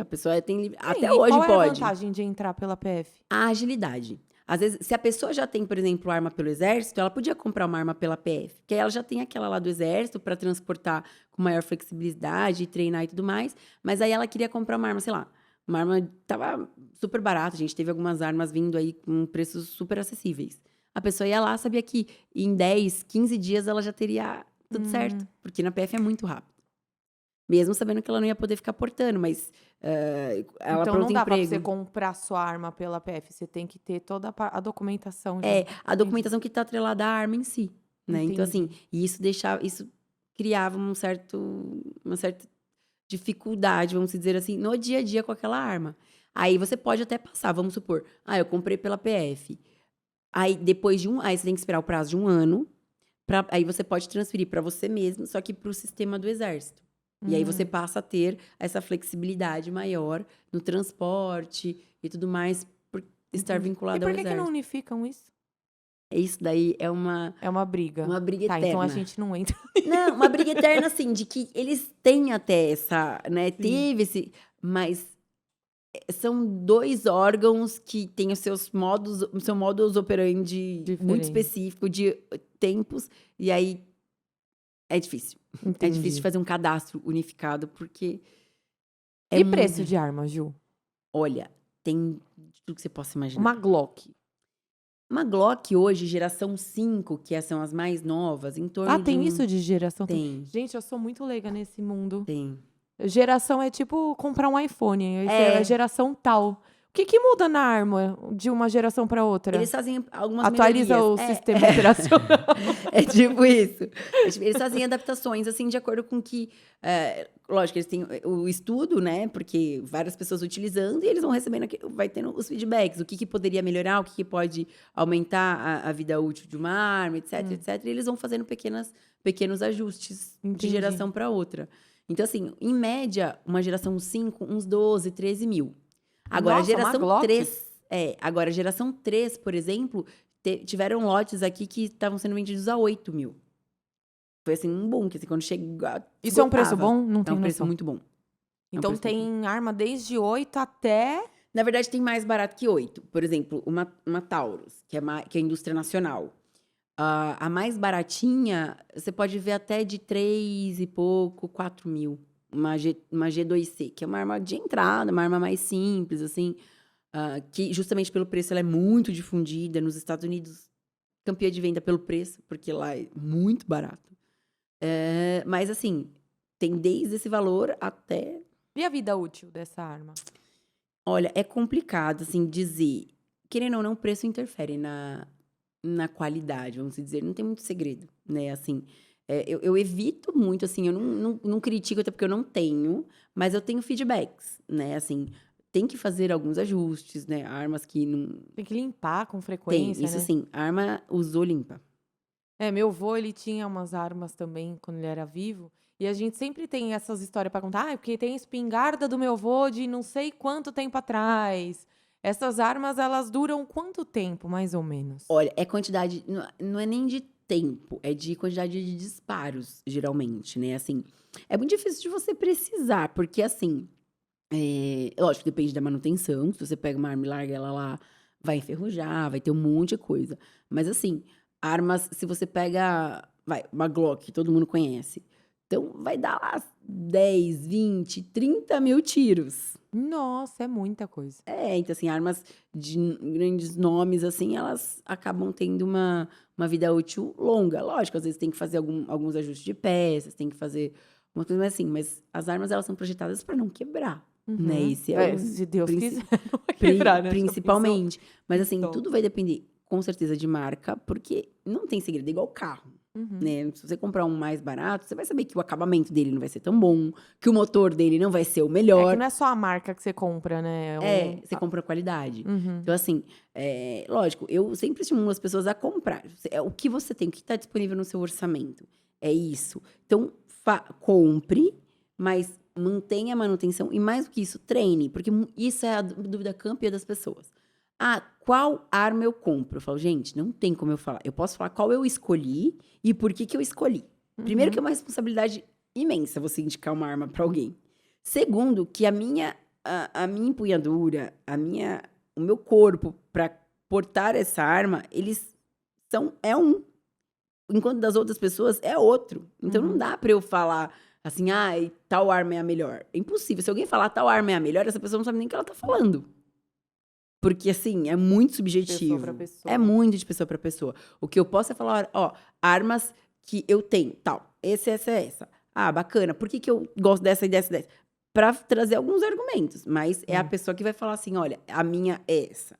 A pessoa tem... Até E hoje qual pode. é a vantagem de entrar pela PF? A agilidade. Às vezes, se a pessoa já tem, por exemplo, arma pelo exército, ela podia comprar uma arma pela PF, que aí ela já tem aquela lá do exército para transportar com maior flexibilidade, treinar e tudo mais, mas aí ela queria comprar uma arma, sei lá, uma arma tava super barata, a gente teve algumas armas vindo aí com preços super acessíveis. A pessoa ia lá, sabia que em 10, 15 dias ela já teria tudo certo, porque na PF é muito rápido. Mesmo sabendo que ela não ia poder ficar portando, mas ela então não dá pra emprego. você comprar sua arma pela PF, você tem que ter toda a documentação. A documentação que está atrelada à arma em si, né? Entendi. Então, assim, isso criava uma certa dificuldade, vamos dizer assim, no dia a dia com aquela arma. Aí você pode até passar, vamos supor, eu comprei pela PF. Aí depois aí você tem que esperar o prazo de 1 ano, aí você pode transferir para você mesmo, só que para o sistema do exército. E aí você passa a ter essa flexibilidade maior no transporte e tudo mais, por estar vinculado ao E por que exército. não unificam isso? Isso daí é uma briga. Uma briga Tá, eterna. então a gente não entra. Não, uma briga eterna, assim, de que eles têm até essa, né? Teve esse... Mas são 2 órgãos que têm o seu modus operandi muito específico de tempos. E aí é difícil. Entendi. É difícil de fazer um cadastro unificado, porque... E preço de arma, Ju? Olha, tem de tudo que você possa imaginar. Uma Glock. Uma Glock hoje, geração 5, que são as mais novas, em torno de tem isso de geração? Tem. Gente, eu sou muito leiga nesse mundo. Tem. Geração é tipo comprar um iPhone. É geração tal. O que muda na arma de uma geração para outra? Eles fazem algumas Atualiza melhorias. o sistema operacional. É tipo isso. Eles fazem adaptações, assim, de acordo com que... lógico, eles têm o estudo, né? Porque várias pessoas utilizando e eles vão recebendo, vai tendo os feedbacks. O que poderia melhorar, o que pode aumentar a vida útil de uma arma, etc, etc. E eles vão fazendo pequenos ajustes de Entendi. geração para outra. Então, assim, em média, uma geração 5, uns 12, 13 mil. Agora, Nossa, a geração uma Glock? 3... agora, a geração 3, por exemplo, tiveram lotes aqui que estavam sendo vendidos a 8 mil. Foi assim, um boom, que assim, quando chega. Isso é um preço esgotava. bom? Não É tem um preço noção. muito bom. Então preço tem arma desde 8 até... Na verdade, tem mais barato que 8. Por exemplo, uma Taurus, que é a indústria nacional. A mais baratinha, você pode ver até de 3 e pouco, 4 mil. Uma G2C, que é uma arma de entrada, uma arma mais simples, assim. Que justamente pelo preço ela é muito difundida. Nos Estados Unidos, campeã de venda pelo preço, porque lá é muito barato. Mas assim, tem desde esse valor até... E a vida útil dessa arma? Olha, é complicado, assim, dizer. Querendo ou não, o preço interfere na qualidade, vamos dizer. Não tem muito segredo, né? Assim, eu evito muito, assim, eu não critico, até porque eu não tenho, mas eu tenho feedbacks, né? Assim, tem que fazer alguns ajustes, né? Armas que não... Tem que limpar com Tem, frequência, isso né? sim. Arma usou, limpa. Meu avô, ele tinha umas armas também quando ele era vivo. E a gente sempre tem essas histórias pra contar. Porque tem espingarda do meu avô de não sei quanto tempo atrás. Essas armas, elas duram quanto tempo, mais ou menos? Olha, é quantidade... Não é nem de tempo, é de quantidade de disparos, geralmente, né? Assim, é muito difícil de você precisar, porque, assim... lógico, depende da manutenção. Se você pega uma arma e larga ela lá, vai enferrujar, vai ter um monte de coisa. Mas, assim, armas... Se você pega... uma Glock, que todo mundo conhece. Então, vai dar lá 10, 20, 30 mil tiros. Nossa, é muita coisa. Então, assim, armas de grandes nomes, assim, elas acabam tendo uma vida útil longa. Lógico, às vezes tem que fazer alguns ajustes de peças, tem que fazer uma coisa assim, mas as armas, elas são projetadas para não quebrar, né? Esse é o Se Deus princi- quiser, não vai quebrar, né? Já principalmente. Mas, assim, Então. tudo vai depender, com certeza, de marca, porque não tem segredo, é igual carro. Né? Se você comprar um mais barato, você vai saber que o acabamento dele não vai ser tão bom, que o motor dele não vai ser o É melhor. que não é só a marca que você compra, né? Você compra qualidade. Uhum. Então, assim, lógico, eu sempre estimulo as pessoas a comprar. O que você tem, o que está disponível no seu orçamento. É isso. Então, compre, mas mantenha a manutenção. E mais do que isso, treine. Porque isso é a dúvida campeã das pessoas. Qual arma eu compro? Eu falo, gente, não tem como eu falar. Eu posso falar qual eu escolhi e por que eu escolhi. Primeiro, que é uma responsabilidade imensa você indicar uma arma para alguém. Segundo, que a minha empunhadura, o meu corpo para portar essa arma, eles é um. Enquanto das outras pessoas é outro. Então não dá para eu falar assim, tal arma é a melhor. É impossível. Se alguém falar tal arma é a melhor, essa pessoa não sabe nem o que ela tá falando. Porque, assim, é muito subjetivo. Pessoa pra pessoa. É muito de pessoa para pessoa. O que eu posso é falar, armas que eu tenho, tal. Essa. Bacana. Por que eu gosto dessa e dessa? Para trazer alguns argumentos. Mas é a pessoa que vai falar assim, olha, a minha é essa.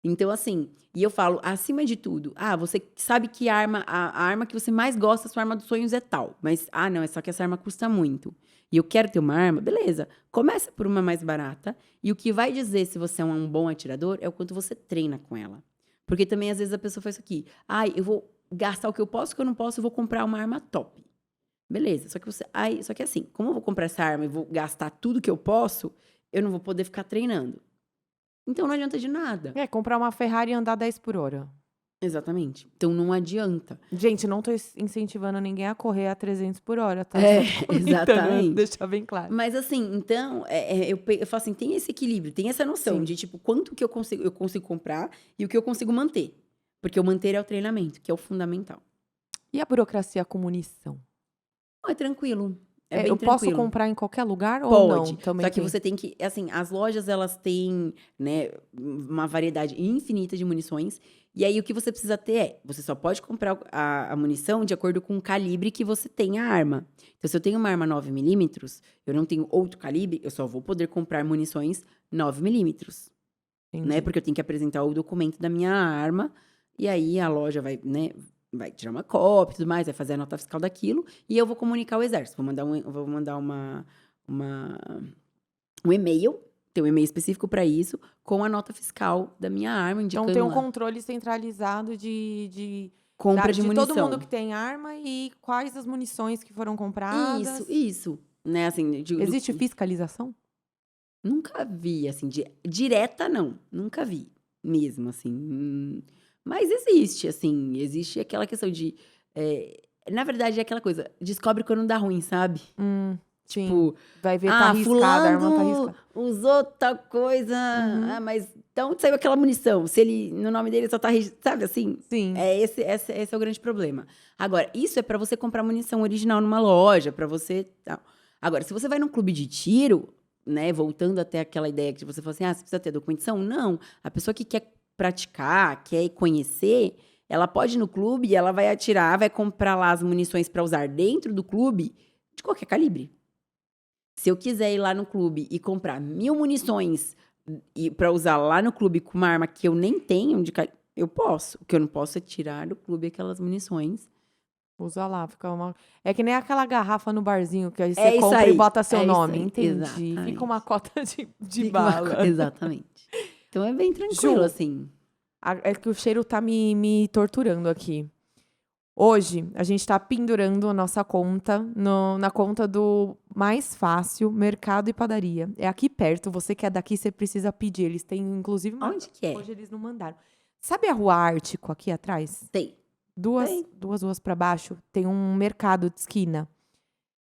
Então, assim, e eu falo, acima de tudo, você sabe que a arma que você mais gosta, a sua arma dos sonhos é tal. Mas, não, é só que essa arma custa muito. E eu quero ter uma arma, beleza. Começa por uma mais barata. E o que vai dizer se você é um bom atirador é o quanto você treina com ela. Porque também, às vezes, a pessoa faz isso aqui. Eu vou gastar o que eu posso, o que eu não posso, eu vou comprar uma arma top. Beleza. Só que assim, como eu vou comprar essa arma e vou gastar tudo que eu posso, eu não vou poder ficar treinando. Então, não adianta de nada. Comprar uma Ferrari e andar 10 por hora. Exatamente. Então, não adianta. Gente, não tô incentivando ninguém a correr a 300 por hora, tá? Exatamente. Deixar bem claro. Mas, assim, então, eu falo assim, tem esse equilíbrio, tem essa noção de, tipo, quanto que eu consigo comprar e o que eu consigo manter. Porque o manter é o treinamento, que é o fundamental. E a burocracia com munição? É tranquilo. É bem eu tranquilo. posso comprar em qualquer lugar ou Pode. não? Também Só que tem. você tem que... Assim, as lojas, elas têm, né, uma variedade infinita de munições. E aí, o que você precisa ter você só pode comprar a munição de acordo com o calibre que você tem a arma. Então, se eu tenho uma arma 9mm, eu não tenho outro calibre, eu só vou poder comprar munições 9mm. né? Entendi. Porque eu tenho que apresentar o documento da minha arma, e aí a loja vai, né, vai tirar uma cópia e tudo mais, vai fazer a nota fiscal daquilo, e eu vou comunicar ao Exército. Vou mandar uma, um e-mail, tem um e-mail específico para isso, com a nota fiscal da minha arma, Então indicando tem um lá. controle centralizado Compra de de todo munição. mundo que tem arma e quais as munições que foram compradas. Isso. Né, assim, Existe fiscalização? nunca vi, assim, direta não, nunca vi mesmo, assim. Mas existe, assim, existe aquela questão de, na verdade é aquela coisa, descobre quando dá ruim, sabe? Sim. Tipo, Vai ver, tá arriscada, a arma tá fulano arriscada. usou tal coisa, mas então saiu aquela munição, se ele, no nome dele só tá, sabe assim? Sim. Esse é o grande problema. Agora, isso é pra você comprar munição original numa loja, pra você, tal. Agora, se você vai num clube de tiro, né, voltando até aquela ideia que você falou assim, você precisa ter documentação? Não. A pessoa que quer praticar, quer conhecer, ela pode ir no clube e ela vai atirar, vai comprar lá as munições pra usar dentro do clube, de qualquer calibre. Se eu quiser ir lá no clube e comprar 1000 munições pra usar lá no clube com uma arma que eu nem tenho, eu posso. O que eu não posso é tirar do clube aquelas munições. Usa lá, fica uma. É que nem aquela garrafa no barzinho que aí você É isso compra e aí, bota seu é isso nome. aí, Entendi. exatamente. Fica uma cota de Fica uma bala. Exatamente. Então é bem tranquilo, Ju, assim. É que o cheiro tá me torturando aqui. Hoje, a gente tá pendurando a nossa conta na conta do Mais Fácil, Mercado e Padaria. É aqui perto, você que é daqui, você precisa pedir. Eles têm, inclusive, Onde que é? hoje eles não mandaram. Sabe a Rua Ártico aqui atrás? Tem. Duas ruas pra baixo, tem um mercado de esquina.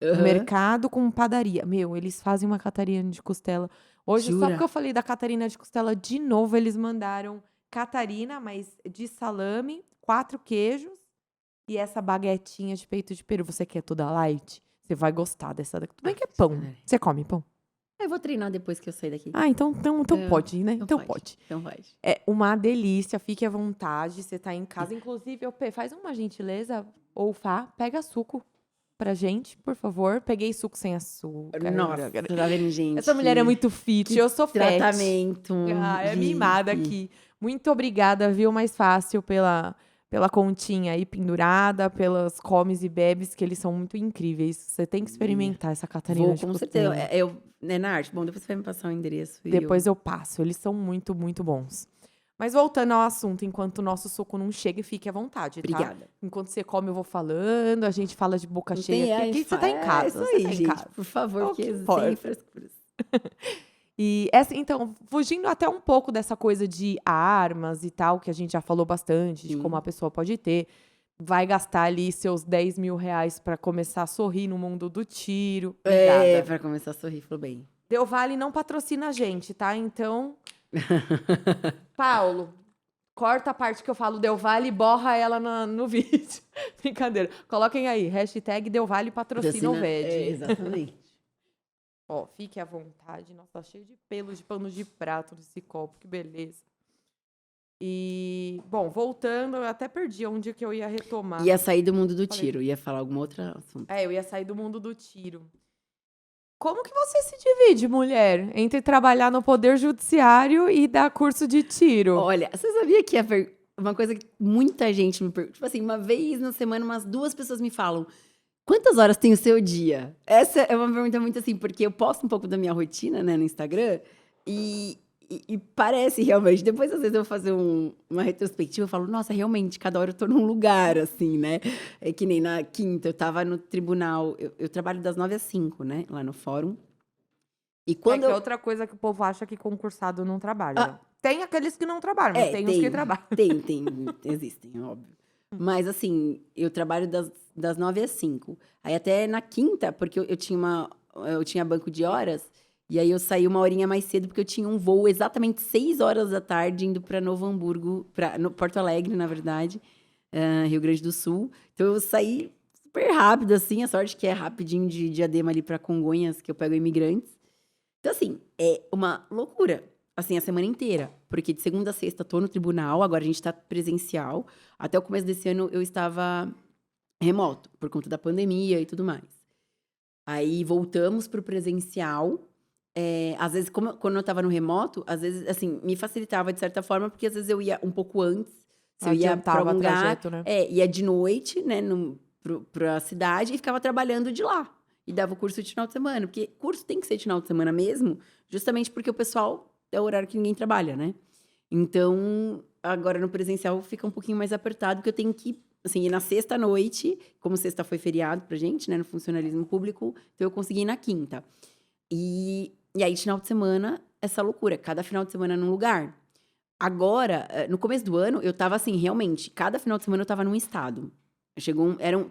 Um Aham. mercado com padaria. Meu, eles fazem uma Catarina de costela. Hoje, só Jura? porque eu falei da Catarina de costela de novo, eles mandaram Catarina, mas de salame, 4 queijos e essa baguetinha de peito de peru. Você quer toda light? Você vai gostar dessa daqui. Tudo bem que é pão. Você come pão? Eu vou treinar depois que eu sair daqui. Ah, então pode, né? Então pode. pode. Então pode. É uma delícia, fique à vontade. Você tá em casa. Inclusive, faz uma gentileza, ou pega suco pra gente, por favor. Peguei suco sem açúcar. Nossa, tá vendo, gente? Essa mulher é muito fit, eu sou fat. Tratamento. É mimada aqui. Muito obrigada, viu? Mais fácil pela continha aí pendurada, pelas comes e bebes, que eles são muito incríveis. Você tem que experimentar essa Catarina Vou, de com costela. certeza. Né, Nath? Bom, depois você vai me passar o endereço. Depois eu passo. Eles são muito, muito bons. Mas voltando ao assunto, enquanto o nosso suco não chega, fique à vontade, tá? Obrigada. Enquanto você come, eu vou falando, a gente fala de boca Não cheia tem, aqui. Aqui você tá em casa. É isso você aí, tá em gente. casa. Por favor, O que porque importa. sem frescuras. E então, fugindo até um pouco dessa coisa de armas e tal, que a gente já falou bastante, de como a pessoa pode ter, vai gastar ali seus 10 mil reais pra começar a sorrir no mundo do tiro. Obrigada. Pra começar a sorrir, falou bem. Del Valle não patrocina a gente, tá? Então, Paulo, corta a parte que eu falo Del Valle e borra ela no vídeo. Brincadeira. Coloquem aí, hashtag Del Valle patrocina o VED. Exatamente. Ó, fique à vontade. Nossa, tá cheio de pelos de pano de prato nesse copo, que beleza. E, bom, voltando, eu até perdi onde que eu ia retomar. Ia sair do mundo do tiro, ia falar alguma outra assunto. Eu ia sair do mundo do tiro. Como que você se divide, mulher, entre trabalhar no Poder Judiciário e dar curso de tiro? Olha, você sabia que uma coisa que muita gente me pergunta, tipo assim, uma vez na semana, umas 2 pessoas me falam, quantas horas tem o seu dia? Essa é uma pergunta muito assim, porque eu posto um pouco da minha rotina, né, no Instagram, e parece realmente, depois às vezes eu vou fazer uma retrospectiva, eu falo, nossa, realmente, cada hora eu tô num lugar, assim, né? É que nem na quinta, eu tava no tribunal, eu trabalho das 9 às 5, né, lá no fórum. E quando É outra coisa que o povo acha que concursado não trabalha. Né? Tem aqueles que não trabalham, mas tem os que trabalham. Tem, existem, óbvio. Mas, assim, eu trabalho das 9 às 5. Aí até na quinta, porque eu tinha banco de horas, e aí eu saí uma horinha mais cedo, porque eu tinha um voo exatamente 6 horas da tarde, indo para Novo Hamburgo, no Porto Alegre, na verdade, Rio Grande do Sul. Então eu saí super rápido, assim, a sorte que é rapidinho de Diadema ali para Congonhas, que eu pego imigrantes. Então, assim, é uma loucura, assim, a semana inteira. Porque de segunda a sexta tô no tribunal, agora a gente tá presencial. Até o começo desse ano eu estava remoto, por conta da pandemia e tudo mais. Aí voltamos pro presencial Às vezes, quando eu estava no remoto, às vezes, assim, me facilitava de certa forma, porque às vezes eu ia um pouco antes, se eu ia para Adiantava algum o lugar, trajeto, né? ia de noite, né, pra cidade e ficava trabalhando de lá. E dava o curso de final de semana, porque curso tem que ser de final de semana mesmo, justamente porque o pessoal é o horário que ninguém trabalha, né? Então, agora no presencial fica um pouquinho mais apertado, porque eu tenho que, assim, ir na sexta-noite, como sexta foi feriado pra gente, né, no funcionalismo público, então eu consegui ir na quinta. E aí, final de semana, essa loucura, cada final de semana num lugar. Agora, no começo do ano, eu tava assim, realmente, cada final de semana eu tava num estado.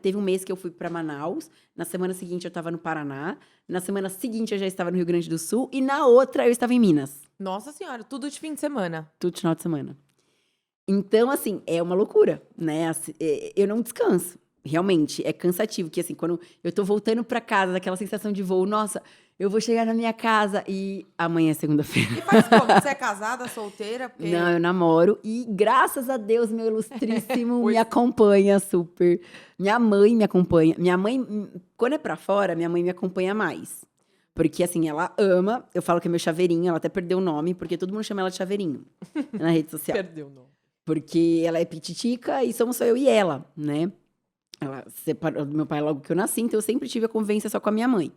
Teve um mês que eu fui pra Manaus, na semana seguinte eu tava no Paraná, na semana seguinte eu já estava no Rio Grande do Sul, e na outra eu estava em Minas, Nossa senhora, tudo de fim de semana. tudo final de semana. Então, assim, é uma loucura, né? Eu não descanso. Realmente, é cansativo. Que, assim, quando eu tô voltando pra casa, daquela sensação de voo, nossa, eu vou chegar na minha casa e amanhã é segunda-feira. E faz como? Você é casada, solteira? Porque... Não, eu namoro e graças a Deus, meu ilustríssimo Pois- me acompanha super. Minha mãe me acompanha. Minha mãe, quando é pra fora, minha mãe me acompanha mais. Porque, assim, ela ama. Eu falo que é meu chaveirinho, ela até perdeu o nome, porque todo mundo chama ela de chaveirinho na rede social. Perdeu o nome. Porque ela é pititica e somos só eu e ela, né? Ela separou do meu pai logo que eu nasci, então eu sempre tive a convivência só com a minha mãe.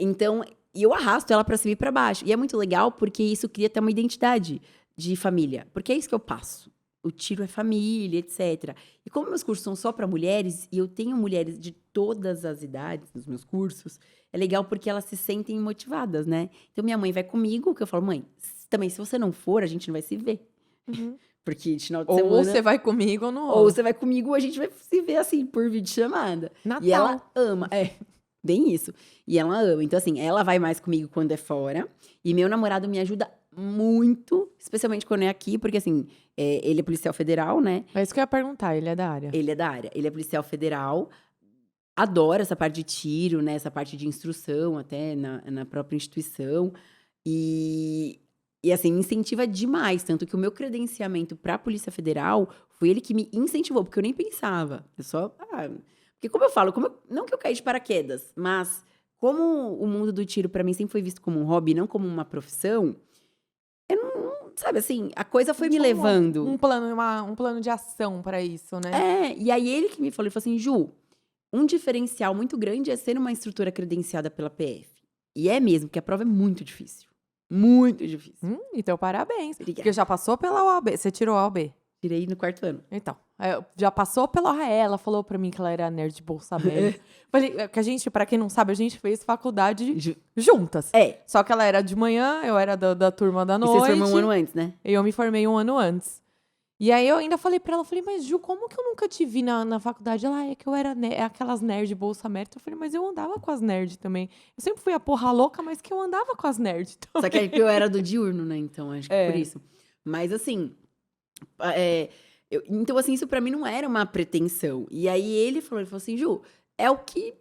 Então, e eu arrasto ela pra cima e pra baixo. E é muito legal porque isso cria até uma identidade de família. Porque é isso que eu passo. O tiro é família, etc. E como meus cursos são só pra mulheres, e eu tenho mulheres de todas as idades nos meus cursos, é legal porque elas se sentem motivadas, né? Então, minha mãe vai comigo, que eu falo, mãe, também se você não for, a gente não vai se ver. Uhum. Porque de final de Ou semana... você vai comigo ou não Ou rola. você vai comigo, ou a gente vai se ver assim, por videochamada. Natal. E ela ama. Bem isso. E ela ama. Então, assim, ela vai mais comigo quando é fora. E meu namorado me ajuda muito, especialmente quando é aqui, porque, assim, ele é policial federal, né? É isso que eu ia perguntar, ele é da área. Ele é da área. Ele é policial federal. Adora essa parte de tiro, né? Essa parte de instrução, até na própria instituição. E assim, me incentiva demais. Tanto que o meu credenciamento para a Polícia Federal foi ele que me incentivou, porque eu nem pensava. Eu só. Porque, como eu falo, não que eu caí de paraquedas, mas como o mundo do tiro para mim sempre foi visto como um hobby, não como uma profissão, eu não. Sabe assim, a coisa foi me Tinha levando. Um plano de ação pra isso, né? E aí ele que me falou, ele falou assim, Ju, um diferencial muito grande é ser uma instrutora credenciada pela PF. E é mesmo, porque a prova é muito difícil. Muito difícil. Então, parabéns. Obrigada. Porque já passou pela OAB. Você tirou a OAB? Tirei no 4º ano. Então, já passou pela OAE. Ela falou pra mim que ela era nerd de bolsa média. Falei, que a gente, pra quem não sabe, a gente fez faculdade juntas. Só que ela era de manhã, eu era da turma da noite. E você se formou um ano antes, né? E eu me formei um ano antes. E aí eu ainda falei pra ela, mas Ju, como que eu nunca te vi na faculdade? Ela, é que eu era aquelas nerd de bolsa mérito. Eu falei, mas eu andava com as nerds também. Eu sempre fui a porra louca, mas que eu andava com as nerds também. Só que aí eu era do diurno, né? Então, acho que por isso. Mas assim, então assim, isso pra mim não era uma pretensão. E aí ele falou assim, Ju, é o que,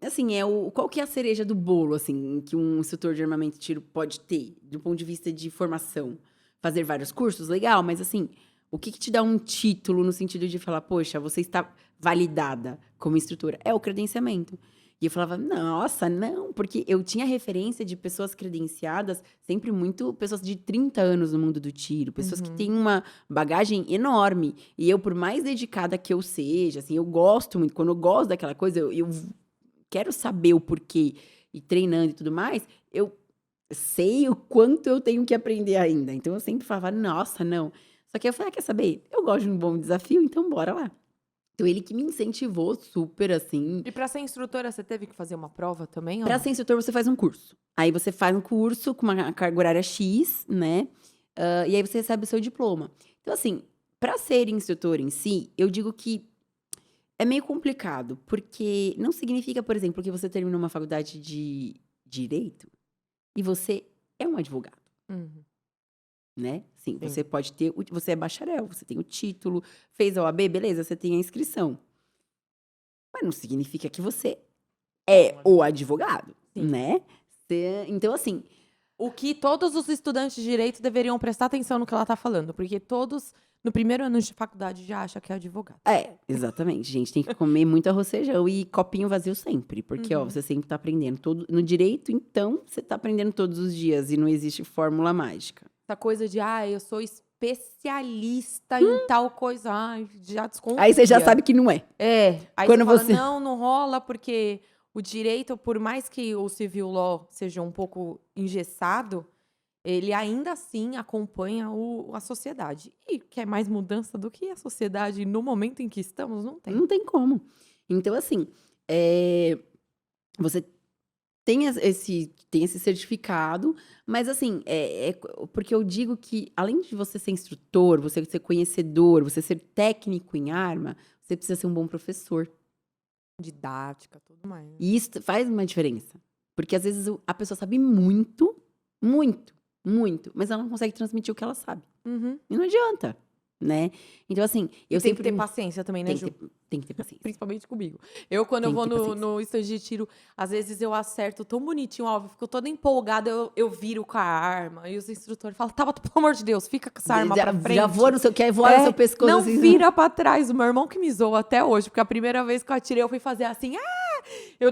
assim, qual que é a cereja do bolo, assim, que um instrutor de armamento de tiro pode ter, do ponto de vista de formação? Fazer vários cursos, legal, mas assim, o que te dá um título no sentido de falar, poxa, você está validada como instrutora? É o credenciamento. E eu falava, nossa, não, porque eu tinha referência de pessoas credenciadas, sempre muito pessoas de 30 anos no mundo do tiro, pessoas que têm uma bagagem enorme. E eu, por mais dedicada que eu seja, assim, eu gosto muito, quando eu gosto daquela coisa, eu quero saber o porquê, e treinando e tudo mais, eu sei o quanto eu tenho que aprender ainda. Então eu sempre falava, nossa, não. Só que eu falei, quer saber? Eu gosto de um bom desafio, então bora lá. Então, ele que me incentivou super, assim. E pra ser instrutora, você teve que fazer uma prova também? Pra ser instrutor, você faz um curso. Aí, você faz um curso com uma carga horária X, né? E aí, você recebe o seu diploma. Então, assim, pra ser instrutor em si, eu digo que é meio complicado. Porque não significa, por exemplo, que você terminou uma faculdade de direito e você é um advogado. Né? Sim, você pode ter, você é bacharel, você tem o título, fez a OAB, beleza, você tem a inscrição. Mas não significa que você é o advogado, né? Então, assim... O que todos os estudantes de direito deveriam prestar atenção no que ela tá falando, porque todos No primeiro ano de faculdade já acha que é advogado. Exatamente. Gente, tem que comer muito arroz e feijão e copinho vazio sempre. Porque, ó, Uhum. você sempre tá aprendendo. No direito, então, você tá aprendendo todos os dias e não existe fórmula mágica. Essa coisa de, eu sou especialista em tal coisa. Ai, já desconfia. Aí você já sabe que não é. Aí Quando você você- fala, não rola, porque o direito, por mais que o civil law seja um pouco engessado, ele ainda assim acompanha a sociedade. E quer mais mudança do que a sociedade no momento em que estamos? Não tem. Não tem como. Então, assim, você tem esse certificado, mas assim, porque eu digo que, além de você ser instrutor, você ser conhecedor, você ser técnico em arma, você precisa ser um bom professor. Didática, tudo mais. Né? E isso faz uma diferença. Porque às vezes a pessoa sabe muito, muito, muito, mas ela não consegue transmitir o que ela sabe. Uhum. E não adianta, né? Então, assim, eu tem sempre... que ter paciência também, né, Ju? Tem que ter paciência. Principalmente comigo. Quando Tem eu vou que ter paciência. no estande de tiro, às vezes eu acerto tão bonitinho o alvo, fico toda empolgada, eu viro com a arma. E os instrutores falam, pelo amor de Deus, fica com essa arma pra frente. Já voa no seu, quer voar no seu pescoço. Não assim, vira pra trás. O meu irmão que me zoa até hoje, porque a primeira vez que eu atirei, eu fui fazer assim,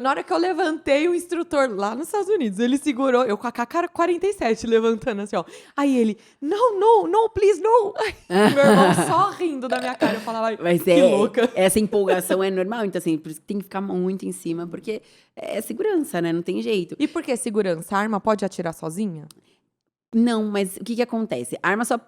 na hora que eu levantei, o instrutor lá nos Estados Unidos, ele segurou, eu com a AK-47 levantando assim, ó. Aí ele, não, please, não. Meu irmão só rindo da minha cara. Eu falava, mas que louca. Essa empolgação é normal, então assim, por isso que tem que ficar muito em cima, porque é segurança, né? Não tem jeito. E por que segurança? A arma pode atirar sozinha? Não, mas o que acontece? A arma só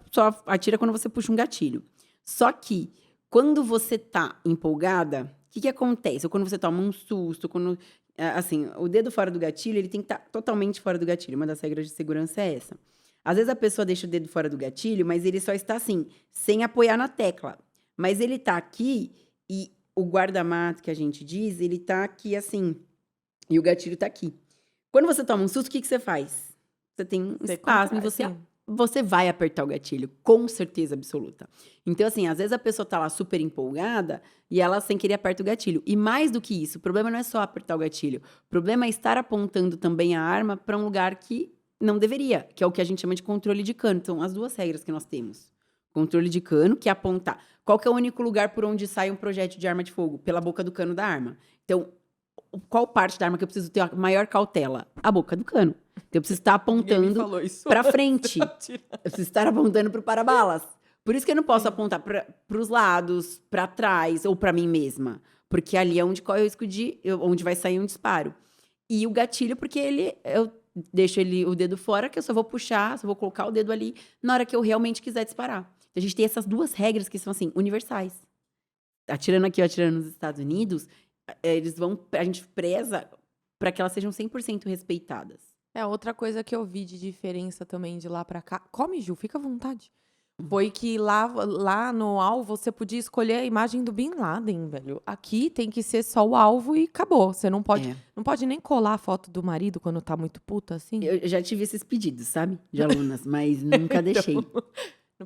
atira quando você puxa um gatilho. Só que, quando você tá empolgada, o que acontece? Ou quando você toma um susto, quando... Assim, o dedo fora do gatilho, ele tem que estar totalmente fora do gatilho. Uma das regras de segurança é essa. Às vezes a pessoa deixa o dedo fora do gatilho, mas ele só está assim, sem apoiar na tecla. Mas ele tá aqui e o guarda-mato que a gente diz, ele tá aqui assim. E o gatilho tá aqui. Quando você toma um susto, o que você faz? Você tem um espasmo e você vai apertar o gatilho, com certeza absoluta. Então, assim, às vezes a pessoa tá lá super empolgada e ela sem querer aperta o gatilho. E mais do que isso, o problema não é só apertar o gatilho. O problema é estar apontando também a arma para um lugar que não deveria, que é o que a gente chama de controle de cano. Então, as duas regras que nós temos. Controle de cano, que é apontar. Qual que é o único lugar por onde sai um projétil de arma de fogo? Pela boca do cano da arma. Então, qual parte da arma que eu preciso ter a maior cautela? A boca do cano. Então, eu preciso estar apontando para frente. Eu preciso estar apontando para o para-balas. Por isso que eu não posso apontar para os lados, para trás ou para mim mesma. Porque ali é onde corre o risco onde vai sair um disparo. E o gatilho, porque eu deixo o dedo fora, que eu só vou puxar, só vou colocar o dedo ali na hora que eu realmente quiser disparar. Então, a gente tem essas duas regras que são, assim, universais. Atirando aqui ou atirando nos Estados Unidos, a gente preza para que elas sejam 100% respeitadas. Outra coisa que eu vi de diferença também de lá pra cá. Come, Ju, fica à vontade. Foi que lá no alvo você podia escolher a imagem do Bin Laden, velho. Aqui tem que ser só o alvo e acabou. Você não pode nem colar a foto do marido quando tá muito puta, assim. Eu já tive esses pedidos, sabe? De alunas, mas nunca deixei.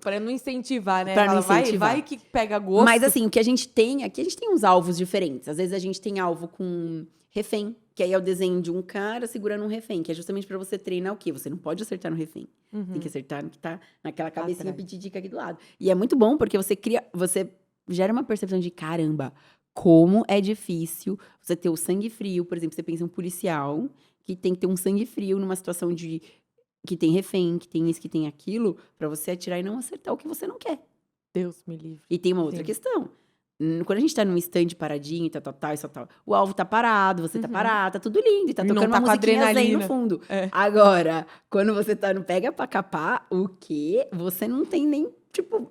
Para não incentivar, né? Pra não incentivar. Vai que pega gosto. Mas assim, o que a gente tem aqui, a gente tem uns alvos diferentes. Às vezes a gente tem alvo com refém, que aí é o desenho de um cara segurando um refém, que é justamente pra você treinar o quê? Você não pode acertar no refém. Tem que acertar no que tá naquela cabecinha pitidica aqui do lado. E é muito bom porque você gera uma percepção de caramba, como é difícil você ter o sangue frio. Por exemplo, você pensa em um policial que tem que ter um sangue frio numa situação de que tem refém, que tem isso, que tem aquilo, pra você atirar e não acertar o que você não quer. Deus me livre. E tem uma outra questão. Quando a gente tá num stand paradinho, tal, o alvo tá parado, você tá parado, tá tudo lindo, e tá tocando uma musiquinha zen no fundo. Agora, quando você tá no pega pra capar, o quê? Você não tem nem, tipo...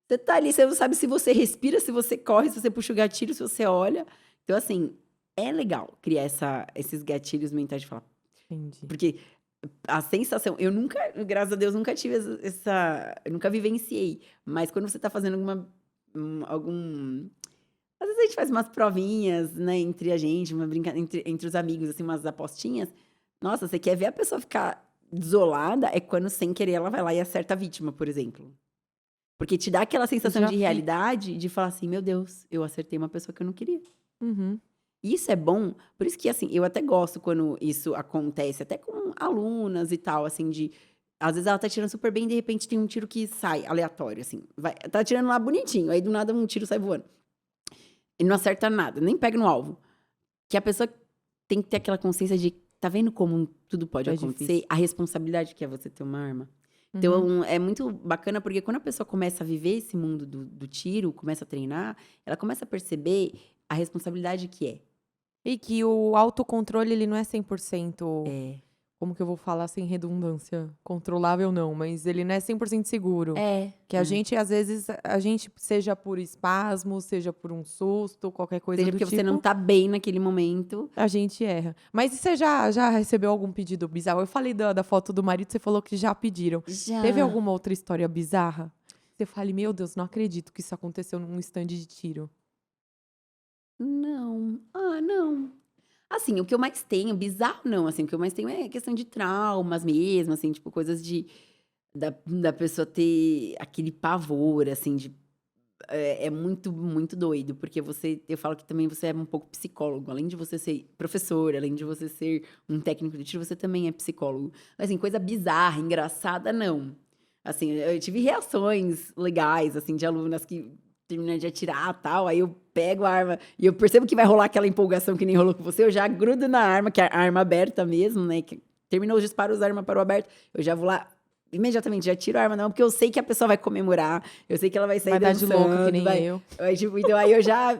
Você tá ali, você não sabe se você respira, se você corre, se você puxa o gatilho, se você olha. Então, assim, é legal criar esses gatilhos mentais de falar. Entendi. Porque a sensação... Eu nunca, graças a Deus, nunca tive eu nunca vivenciei. Mas quando você tá fazendo às vezes a gente faz umas provinhas, né, entre a gente, uma brincadeira entre os amigos, assim, umas apostinhas. Nossa, você quer ver a pessoa ficar desolada? É quando, sem querer, ela vai lá e acerta a vítima, por exemplo. Porque te dá aquela sensação de realidade, de falar assim, meu Deus, eu acertei uma pessoa que eu não queria. Isso é bom, por isso que, assim, eu até gosto quando isso acontece, até com alunas e tal, assim, Às vezes ela tá atirando super bem e de repente tem um tiro que sai aleatório, assim. Tá atirando lá bonitinho, aí do nada um tiro sai voando. E não acerta nada, nem pega no alvo. Que a pessoa tem que ter aquela consciência de, tá vendo como tudo pode É acontecer? difícil. A responsabilidade que é você ter uma arma. Uhum. Então, é muito bacana, porque quando a pessoa começa a viver esse mundo do tiro, começa a treinar, ela começa a perceber a responsabilidade que é. E que o autocontrole, ele não é 100%, É. como que eu vou falar sem redundância? Controlável não, mas ele não é 100% seguro. Que a gente, às vezes, seja por espasmo, seja por um susto, qualquer coisa Seja do porque tipo, você não tá bem naquele momento. a gente erra. Mas e você já recebeu algum pedido bizarro? Eu falei da foto do marido, você falou que já pediram. Já. Teve alguma outra história bizarra? Você fala, meu Deus, não acredito que isso aconteceu num stand de tiro. Não. Ah, não. Assim, o que eu mais tenho, bizarro não, assim, o que eu mais tenho é questão de traumas mesmo, assim, tipo, coisas da pessoa ter aquele pavor, assim, é muito, muito doido, porque eu falo que também você é um pouco psicólogo, além de você ser professor, além de você ser um técnico de tiro, você também é psicólogo. Mas, assim, coisa bizarra, engraçada, não. Assim, eu tive reações legais, assim, de alunas que terminam de atirar e tal, aí eu pego a arma e eu percebo que vai rolar aquela empolgação que nem rolou com você, eu já grudo na arma, que é a arma aberta mesmo, né, que terminou os disparos, a arma parou aberta, eu já vou lá, imediatamente, já tiro a arma não, porque eu sei que a pessoa vai comemorar, eu sei que ela vai sair Vai dar de dançando, louca que nem eu. Tipo, então aí eu já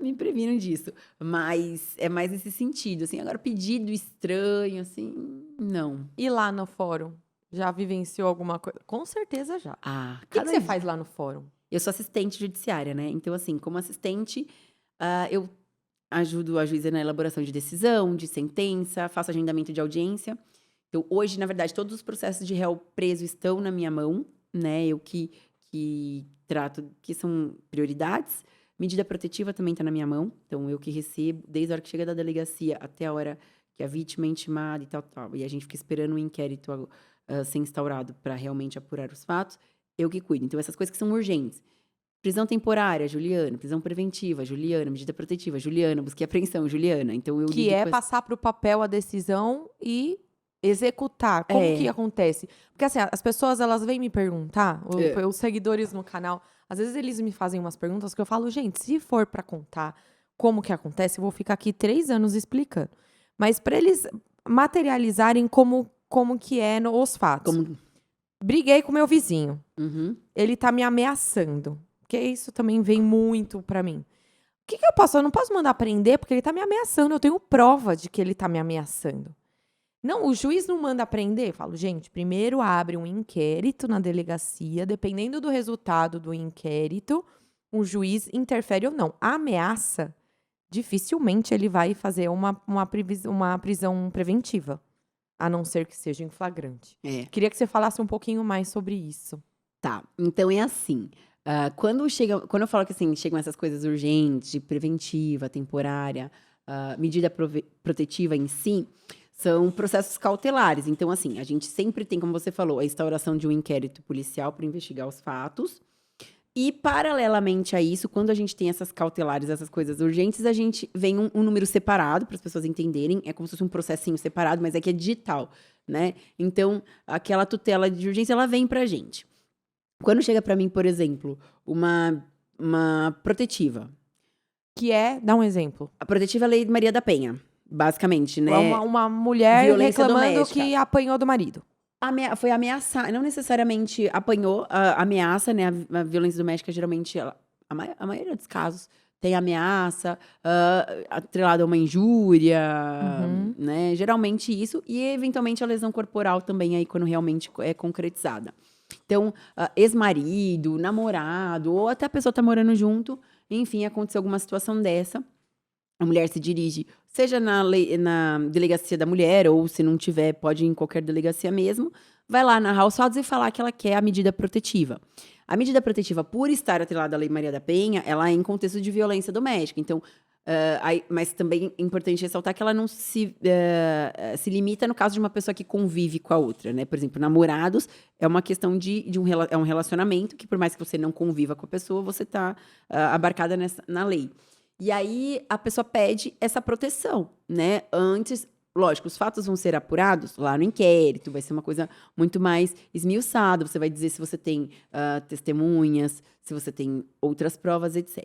me previno disso, mas é mais nesse sentido, assim, agora pedido estranho, assim, não. E lá no fórum? Já vivenciou alguma coisa? Com certeza já. Ah, O que cada você dia. faz lá no fórum? Eu sou assistente judiciária, né? Então, assim, como assistente, eu ajudo a juíza na elaboração de decisão, de sentença, faço agendamento de audiência. Então, hoje, na verdade, todos os processos de réu preso estão na minha mão, né? Eu que trato, que são prioridades. Medida protetiva também está na minha mão. Então, eu que recebo, desde a hora que chega da delegacia até a hora que a vítima é intimada e tal, tal. E a gente fica esperando o inquérito ser instaurado para realmente apurar os fatos. Eu que cuido. Então, essas coisas que são urgentes. Prisão temporária, Juliana. Prisão preventiva, Juliana. Medida protetiva, Juliana. Busca e apreensão, Juliana. Então, eu Que lido é com passar para o papel a decisão e executar. Como que acontece? Porque assim, as pessoas, elas vêm me perguntar, os seguidores no canal, às vezes eles me fazem umas perguntas que eu falo, gente, se for para contar como que acontece, eu vou ficar aqui 3 anos explicando. Mas para eles materializarem como que é os fatos. Como... Briguei com meu vizinho. Uhum. Ele tá me ameaçando. Porque isso também vem muito pra mim. O que eu posso? Eu não posso mandar prender porque ele tá me ameaçando. Eu tenho prova de que ele tá me ameaçando. Não, o juiz não manda prender. Eu falo, gente, primeiro abre um inquérito na delegacia. Dependendo do resultado do inquérito, o juiz interfere ou não. A ameaça, dificilmente ele vai fazer uma prisão preventiva. A não ser que seja em flagrante. Queria que você falasse um pouquinho mais sobre isso. Tá, então é assim. Quando eu falo que assim, chegam essas coisas urgentes, de preventiva, temporária, medida protetiva em si, são processos cautelares. Então, assim, a gente sempre tem, como você falou, a instauração de um inquérito policial para investigar os fatos. E, paralelamente a isso, quando a gente tem essas cautelares, essas coisas urgentes, a gente vem um número separado, para as pessoas entenderem. É como se fosse um processinho separado, mas é que é digital, né? Então, aquela tutela de urgência, ela vem pra gente. Quando chega para mim, por exemplo, uma protetiva. Que é, dá um exemplo. A protetiva é a Lei de Maria da Penha, basicamente, né? Uma mulher Violência reclamando doméstica. que apanhou do marido. Foi ameaçar, não necessariamente apanhou, ameaça, né? A violência doméstica, geralmente, a maioria dos casos tem ameaça, atrelada a uma injúria, né? Geralmente isso, e eventualmente a lesão corporal também, aí quando realmente é concretizada. Então, ex-marido, namorado, ou até a pessoa tá morando junto, enfim, aconteceu alguma situação dessa, a mulher se dirige, seja na delegacia da mulher, ou se não tiver, pode ir em qualquer delegacia mesmo, vai lá narrar os fatos e falar que ela quer a medida protetiva. A medida protetiva, por estar atrelada à Lei Maria da Penha, ela é em contexto de violência doméstica. Então, mas também é importante ressaltar que ela não se limita no caso de uma pessoa que convive com a outra, né? Por exemplo, namorados é uma questão de um relacionamento que, por mais que você não conviva com a pessoa, você está abarcada na lei. E aí, a pessoa pede essa proteção, né? Antes, lógico, os fatos vão ser apurados lá no inquérito, vai ser uma coisa muito mais esmiuçada. Você vai dizer se você tem testemunhas, se você tem outras provas, etc.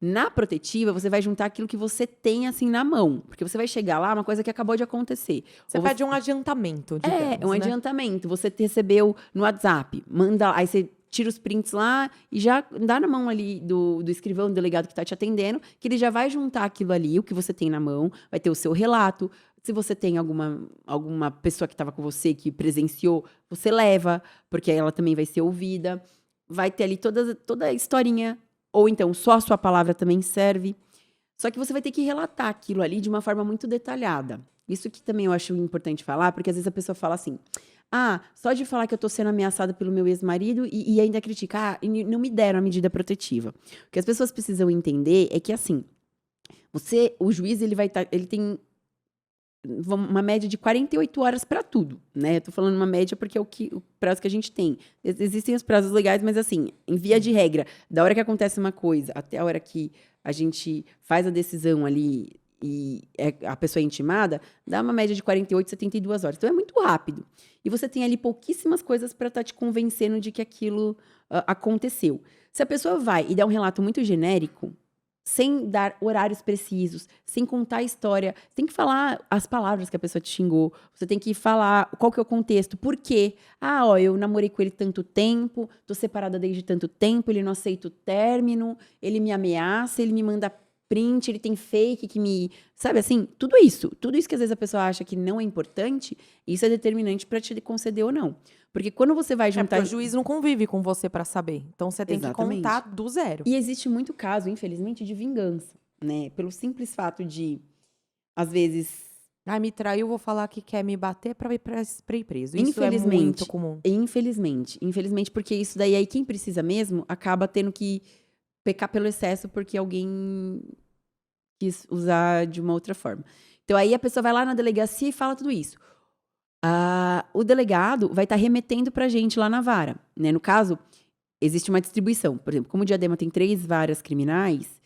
Na protetiva, você vai juntar aquilo que você tem, assim, na mão. Porque você vai chegar lá, uma coisa que acabou de acontecer. Você pede um adiantamento, digamos, um né? adiantamento. Você recebeu no WhatsApp, manda, aí você tira os prints lá e já dá na mão ali do escrivão, do delegado que está te atendendo, que ele já vai juntar aquilo ali, o que você tem na mão, vai ter o seu relato. Se você tem alguma pessoa que estava com você, que presenciou, você leva, porque aí ela também vai ser ouvida. Vai ter ali toda a historinha, ou então só a sua palavra também serve. Só que você vai ter que relatar aquilo ali de uma forma muito detalhada. Isso que também eu acho importante falar, porque às vezes a pessoa fala assim, só de falar que eu tô sendo ameaçada pelo meu ex-marido e ainda critica, não me deram a medida protetiva. O que as pessoas precisam entender é que, assim, o juiz, ele tem uma média de 48 horas para tudo, né? Eu tô falando uma média porque é o prazo que a gente tem. Existem os prazos legais, mas assim, em via de regra, da hora que acontece uma coisa até a hora que a gente faz a decisão ali e a pessoa é intimada, dá uma média de 48, 72 horas. Então é muito rápido. E você tem ali pouquíssimas coisas para estar te convencendo de que aquilo aconteceu. Se a pessoa vai e dá um relato muito genérico, sem dar horários precisos, sem contar a história, tem que falar as palavras que a pessoa te xingou, você tem que falar qual que é o contexto, por quê? Eu namorei com ele tanto tempo, tô separada desde tanto tempo, ele não aceita o término, ele me ameaça, ele me manda print, ele tem fake que me... Sabe assim? Tudo isso que às vezes a pessoa acha que não é importante, isso é determinante para te conceder ou não. Porque quando você vai juntar... Porque o juiz não convive com você para saber. Então, você tem que contar do zero. E existe muito caso, infelizmente, de vingança, né? Pelo simples fato de, às vezes... me traiu, vou falar que quer me bater para ir preso. Isso é muito comum. Infelizmente, porque isso daí aí quem precisa mesmo acaba tendo que pecar pelo excesso porque alguém quis usar de uma outra forma. Então, aí a pessoa vai lá na delegacia e fala tudo isso. O delegado vai estar remetendo pra gente lá na vara, né? No caso, existe uma distribuição. Por exemplo, como o Diadema tem 3 varas criminais,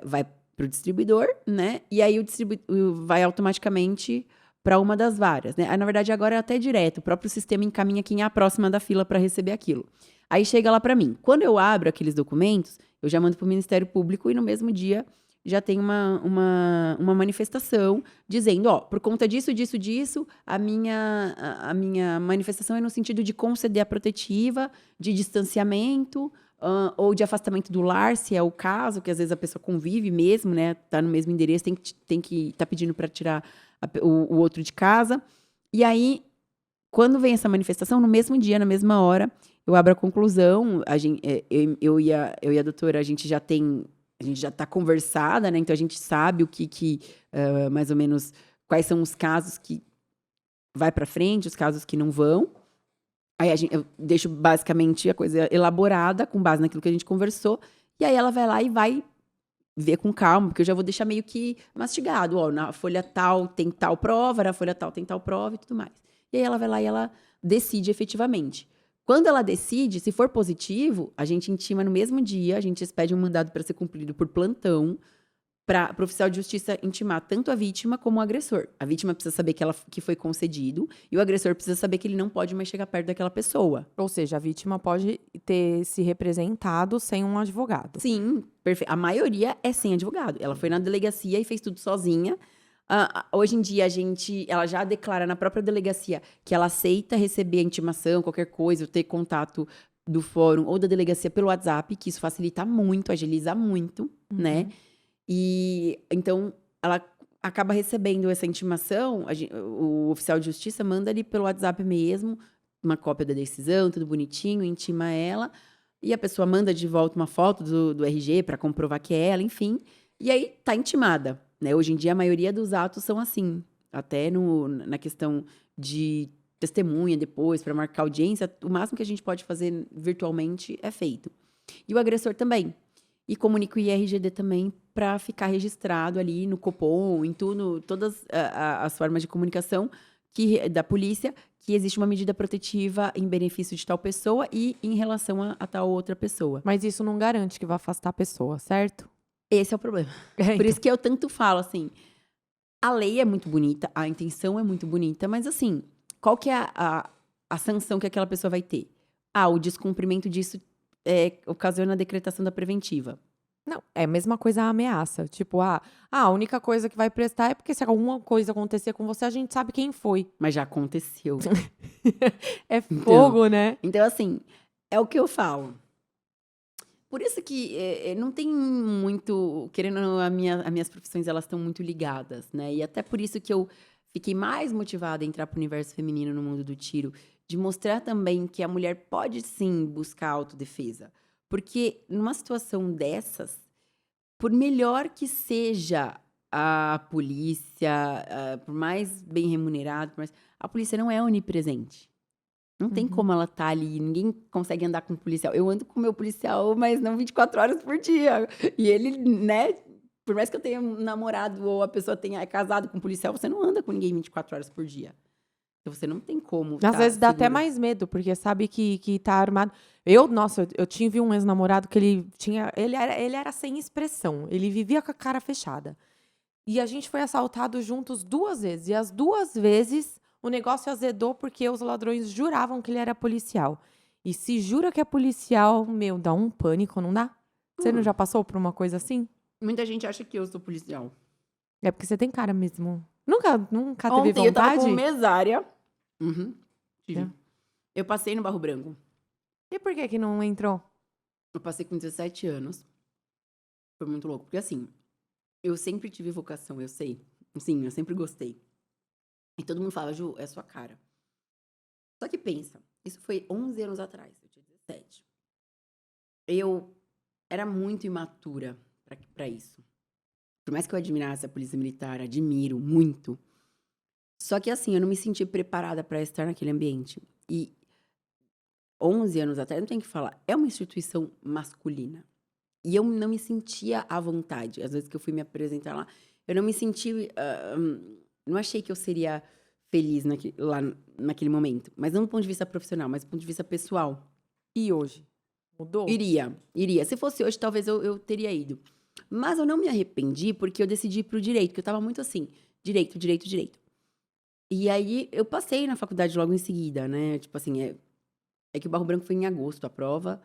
vai pro distribuidor, né? E aí o distribuidor vai automaticamente para uma das varas, né? Aí, na verdade, agora é até direto. O próprio sistema encaminha quem é a próxima da fila para receber aquilo. Aí chega lá para mim. Quando eu abro aqueles documentos, eu já mando pro Ministério Público e no mesmo dia já tem uma manifestação dizendo, por conta disso, a minha manifestação é no sentido de conceder a protetiva, de distanciamento, ou de afastamento do lar, se é o caso, que às vezes a pessoa convive mesmo, né? Tá no mesmo endereço, tem que tá pedindo para tirar o outro de casa. E aí, quando vem essa manifestação, no mesmo dia, na mesma hora, eu abro a conclusão, eu e a doutora, a gente já está conversada, né? Então a gente sabe o que mais ou menos, quais são os casos que vai para frente, os casos que não vão. Aí eu deixo basicamente a coisa elaborada, com base naquilo que a gente conversou, e aí ela vai lá e vai ver com calma, porque eu já vou deixar meio que mastigado. Na folha tal tem tal prova, na folha tal tem tal prova e tudo mais. E aí ela vai lá e ela decide efetivamente. Quando ela decide, se for positivo, a gente intima no mesmo dia, a gente expede um mandado para ser cumprido por plantão, para o oficial de justiça intimar tanto a vítima como o agressor. A vítima precisa saber que foi concedido e o agressor precisa saber que ele não pode mais chegar perto daquela pessoa. Ou seja, a vítima pode ter se representado sem um advogado. Sim, perfeito. A maioria é sem advogado. Ela foi na delegacia e fez tudo sozinha. Hoje em dia, ela já declara na própria delegacia que ela aceita receber a intimação, qualquer coisa, ou ter contato do fórum ou da delegacia pelo WhatsApp, que isso facilita muito, agiliza muito, né? E então ela acaba recebendo essa intimação, o oficial de justiça manda ali pelo WhatsApp mesmo, uma cópia da decisão, tudo bonitinho, intima ela, e a pessoa manda de volta uma foto do RG para comprovar que é ela, enfim, e aí tá intimada, né? Hoje em dia a maioria dos atos são assim, até na questão de testemunha depois, para marcar audiência, o máximo que a gente pode fazer virtualmente é feito. E o agressor também. E comunica o IRGD também para ficar registrado ali no Copom, em tudo, todas as formas de comunicação da polícia, que existe uma medida protetiva em benefício de tal pessoa e em relação a tal outra pessoa. Mas isso não garante que vai afastar a pessoa, certo? Esse é o problema. Por isso que eu tanto falo assim, A lei é muito bonita, a intenção é muito bonita, mas assim, qual que é a sanção que aquela pessoa vai ter? O descumprimento disso ocasiona a decretação da preventiva. Não, é a mesma coisa a ameaça. Tipo, a única coisa que vai prestar é porque se alguma coisa acontecer com você, a gente sabe quem foi. Mas já aconteceu. É Então, fogo, né? então assim, é o que eu falo. Por isso que não tem muito. Querendo, ou não, as minhas profissões elas estão muito ligadas, né? E até por isso que eu fiquei mais motivada a entrar para o universo feminino no mundo do tiro, de mostrar também que a mulher pode sim buscar autodefesa. Porque numa situação dessas, por melhor que seja a polícia, por mais bem remunerado, a polícia não é onipresente. Não tem Uhum. como ela estar ali, ninguém consegue andar com um policial. Eu ando com o meu policial, mas não 24 horas por dia. E ele, né, por mais que eu tenha um namorado ou a pessoa é casado com um policial, você não anda com ninguém 24 horas por dia. Então você não tem como Às estar vezes dá até seguro. mais medo, porque sabe que tá armado. Nossa, eu tive um ex-namorado que ele era sem expressão. Ele vivia com a cara fechada. E a gente foi assaltado juntos 2 vezes. E as 2 vezes o negócio azedou porque os ladrões juravam que ele era policial. E se jura que é policial, meu, dá um pânico, não dá? Você não já passou por uma coisa assim? Muita gente acha que eu sou policial. É porque você tem cara mesmo. Nunca teve Ontem eu tava com vontade? mesária. Uhum, É. tive. Eu passei no Barro Branco. E por que que não entrou? Eu passei com 17 anos. Foi muito louco. Porque assim, eu sempre tive vocação, eu sei. Sim, eu sempre gostei. E todo mundo fala, Ju, é a sua cara. Só que pensa, isso foi 11 anos atrás, eu tinha 17. Eu era muito imatura pra isso. Por mais que eu admirasse a polícia militar, admiro muito. Só que assim, eu não me senti preparada pra estar naquele ambiente. E 11 anos atrás, não tem o que falar, é uma instituição masculina. E eu não me sentia à vontade. Às vezes que eu fui me apresentar lá, eu não me senti. Não achei que eu seria feliz lá naquele momento. Mas não do ponto de vista profissional, mas do ponto de vista pessoal. E hoje? Mudou? Iria. Se fosse hoje, talvez eu teria ido. Mas eu não me arrependi porque eu decidi ir pro direito, porque eu tava muito assim, direito, direito, direito. E aí eu passei na faculdade logo em seguida, né? Tipo assim, é que o Barro Branco foi em agosto a prova.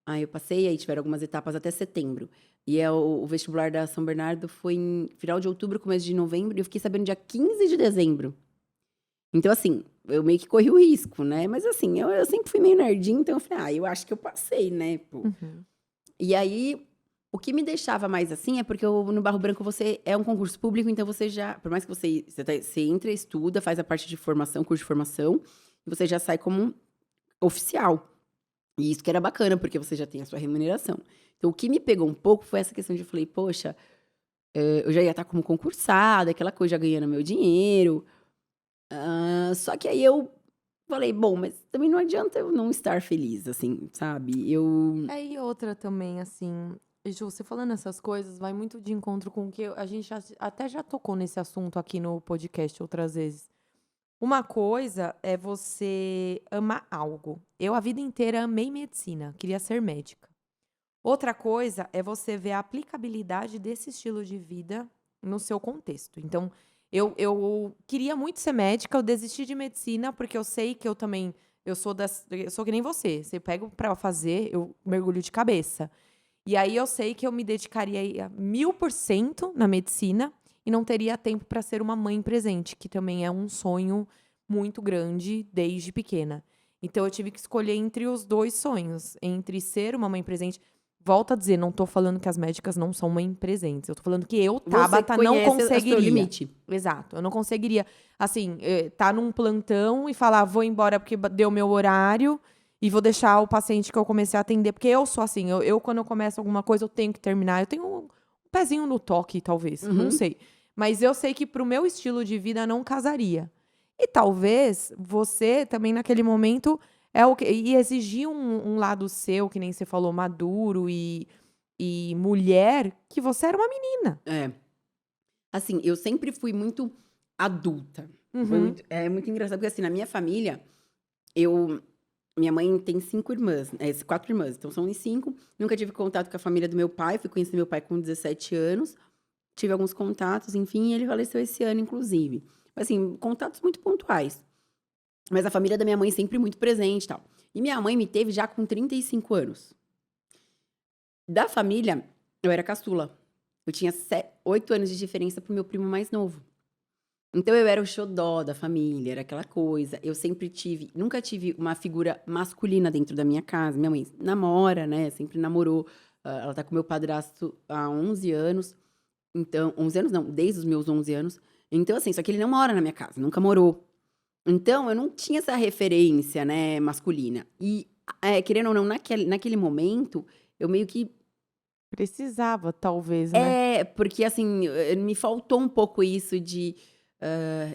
Aí eu passei, aí tiveram algumas etapas até setembro. E o vestibular da São Bernardo foi em final de outubro, começo de novembro, e eu fiquei sabendo dia 15 de dezembro. Então, assim, eu meio que corri o risco, né? Mas assim, eu sempre fui meio nerdinha, então eu falei, eu acho que eu passei, né, pô. Uhum. E aí, o que me deixava mais assim é porque no Barro Branco você é um concurso público, então você já, por mais que você entra, estuda, faz a parte de formação, curso de formação, e você já sai como um oficial. E isso que era bacana, porque você já tem a sua remuneração. Então, o que me pegou um pouco foi essa questão de, eu falei, poxa, eu já ia estar como concursada, aquela coisa, já ganhando meu dinheiro. Só que aí eu falei, bom, mas também não adianta eu não estar feliz, assim, sabe? E outra também, assim, Ju, você falando essas coisas, vai muito de encontro com o que a gente até já tocou nesse assunto aqui no podcast outras vezes. Uma coisa é você amar algo. Eu a vida inteira amei medicina, queria ser médica. Outra coisa é você ver a aplicabilidade desse estilo de vida no seu contexto. Então, eu queria muito ser médica, eu desisti de medicina porque eu sei que eu sou que nem você. Você pega pra fazer, eu mergulho de cabeça. E aí eu sei que eu me dedicaria a 1000% na medicina e não teria tempo para ser uma mãe presente, que também é um sonho muito grande desde pequena. Então eu tive que escolher entre os 2 sonhos, entre ser uma mãe presente. Volto a dizer, não tô falando que as médicas não são mãe presentes. Eu tô falando que eu, Você Tabata, não conhece o seu conseguiria. limite. Exato, eu não conseguiria, assim, tá num plantão e falar: "Vou embora porque deu meu horário e vou deixar o paciente que eu comecei a atender", porque eu sou assim, eu quando eu começo alguma coisa eu tenho que terminar. Eu tenho um pezinho no toque, talvez, não Uhum. sei. Mas eu sei que para o meu estilo de vida não casaria. E talvez você também naquele momento e exigir um lado seu, que nem você falou, maduro e mulher, que você era uma menina. É. Assim, eu sempre fui muito adulta. Uhum. É muito engraçado, porque assim, na minha família, minha mãe tem 5 irmãs, 4 irmãs, então são em 5. Nunca tive contato com a família do meu pai, fui conhecer meu pai com 17 anos. tive alguns contatos, enfim, e ele faleceu esse ano, inclusive. Assim, contatos muito pontuais. Mas a família da minha mãe sempre muito presente e tal. E minha mãe me teve já com 35 anos. Da família, eu era caçula. Eu tinha 8 anos de diferença pro meu primo mais novo. Então, eu era o xodó da família, era aquela coisa. Eu sempre nunca tive uma figura masculina dentro da minha casa. Minha mãe namora, né? Sempre namorou. Ela tá com meu padrasto há 11 anos. Então, 11 anos não, desde os meus 11 anos. Então, assim, só que ele não mora na minha casa, nunca morou. Então, eu não tinha essa referência, né, masculina. E, querendo ou não, naquele momento, eu meio que Precisava, talvez, né? porque assim, me faltou um pouco isso de.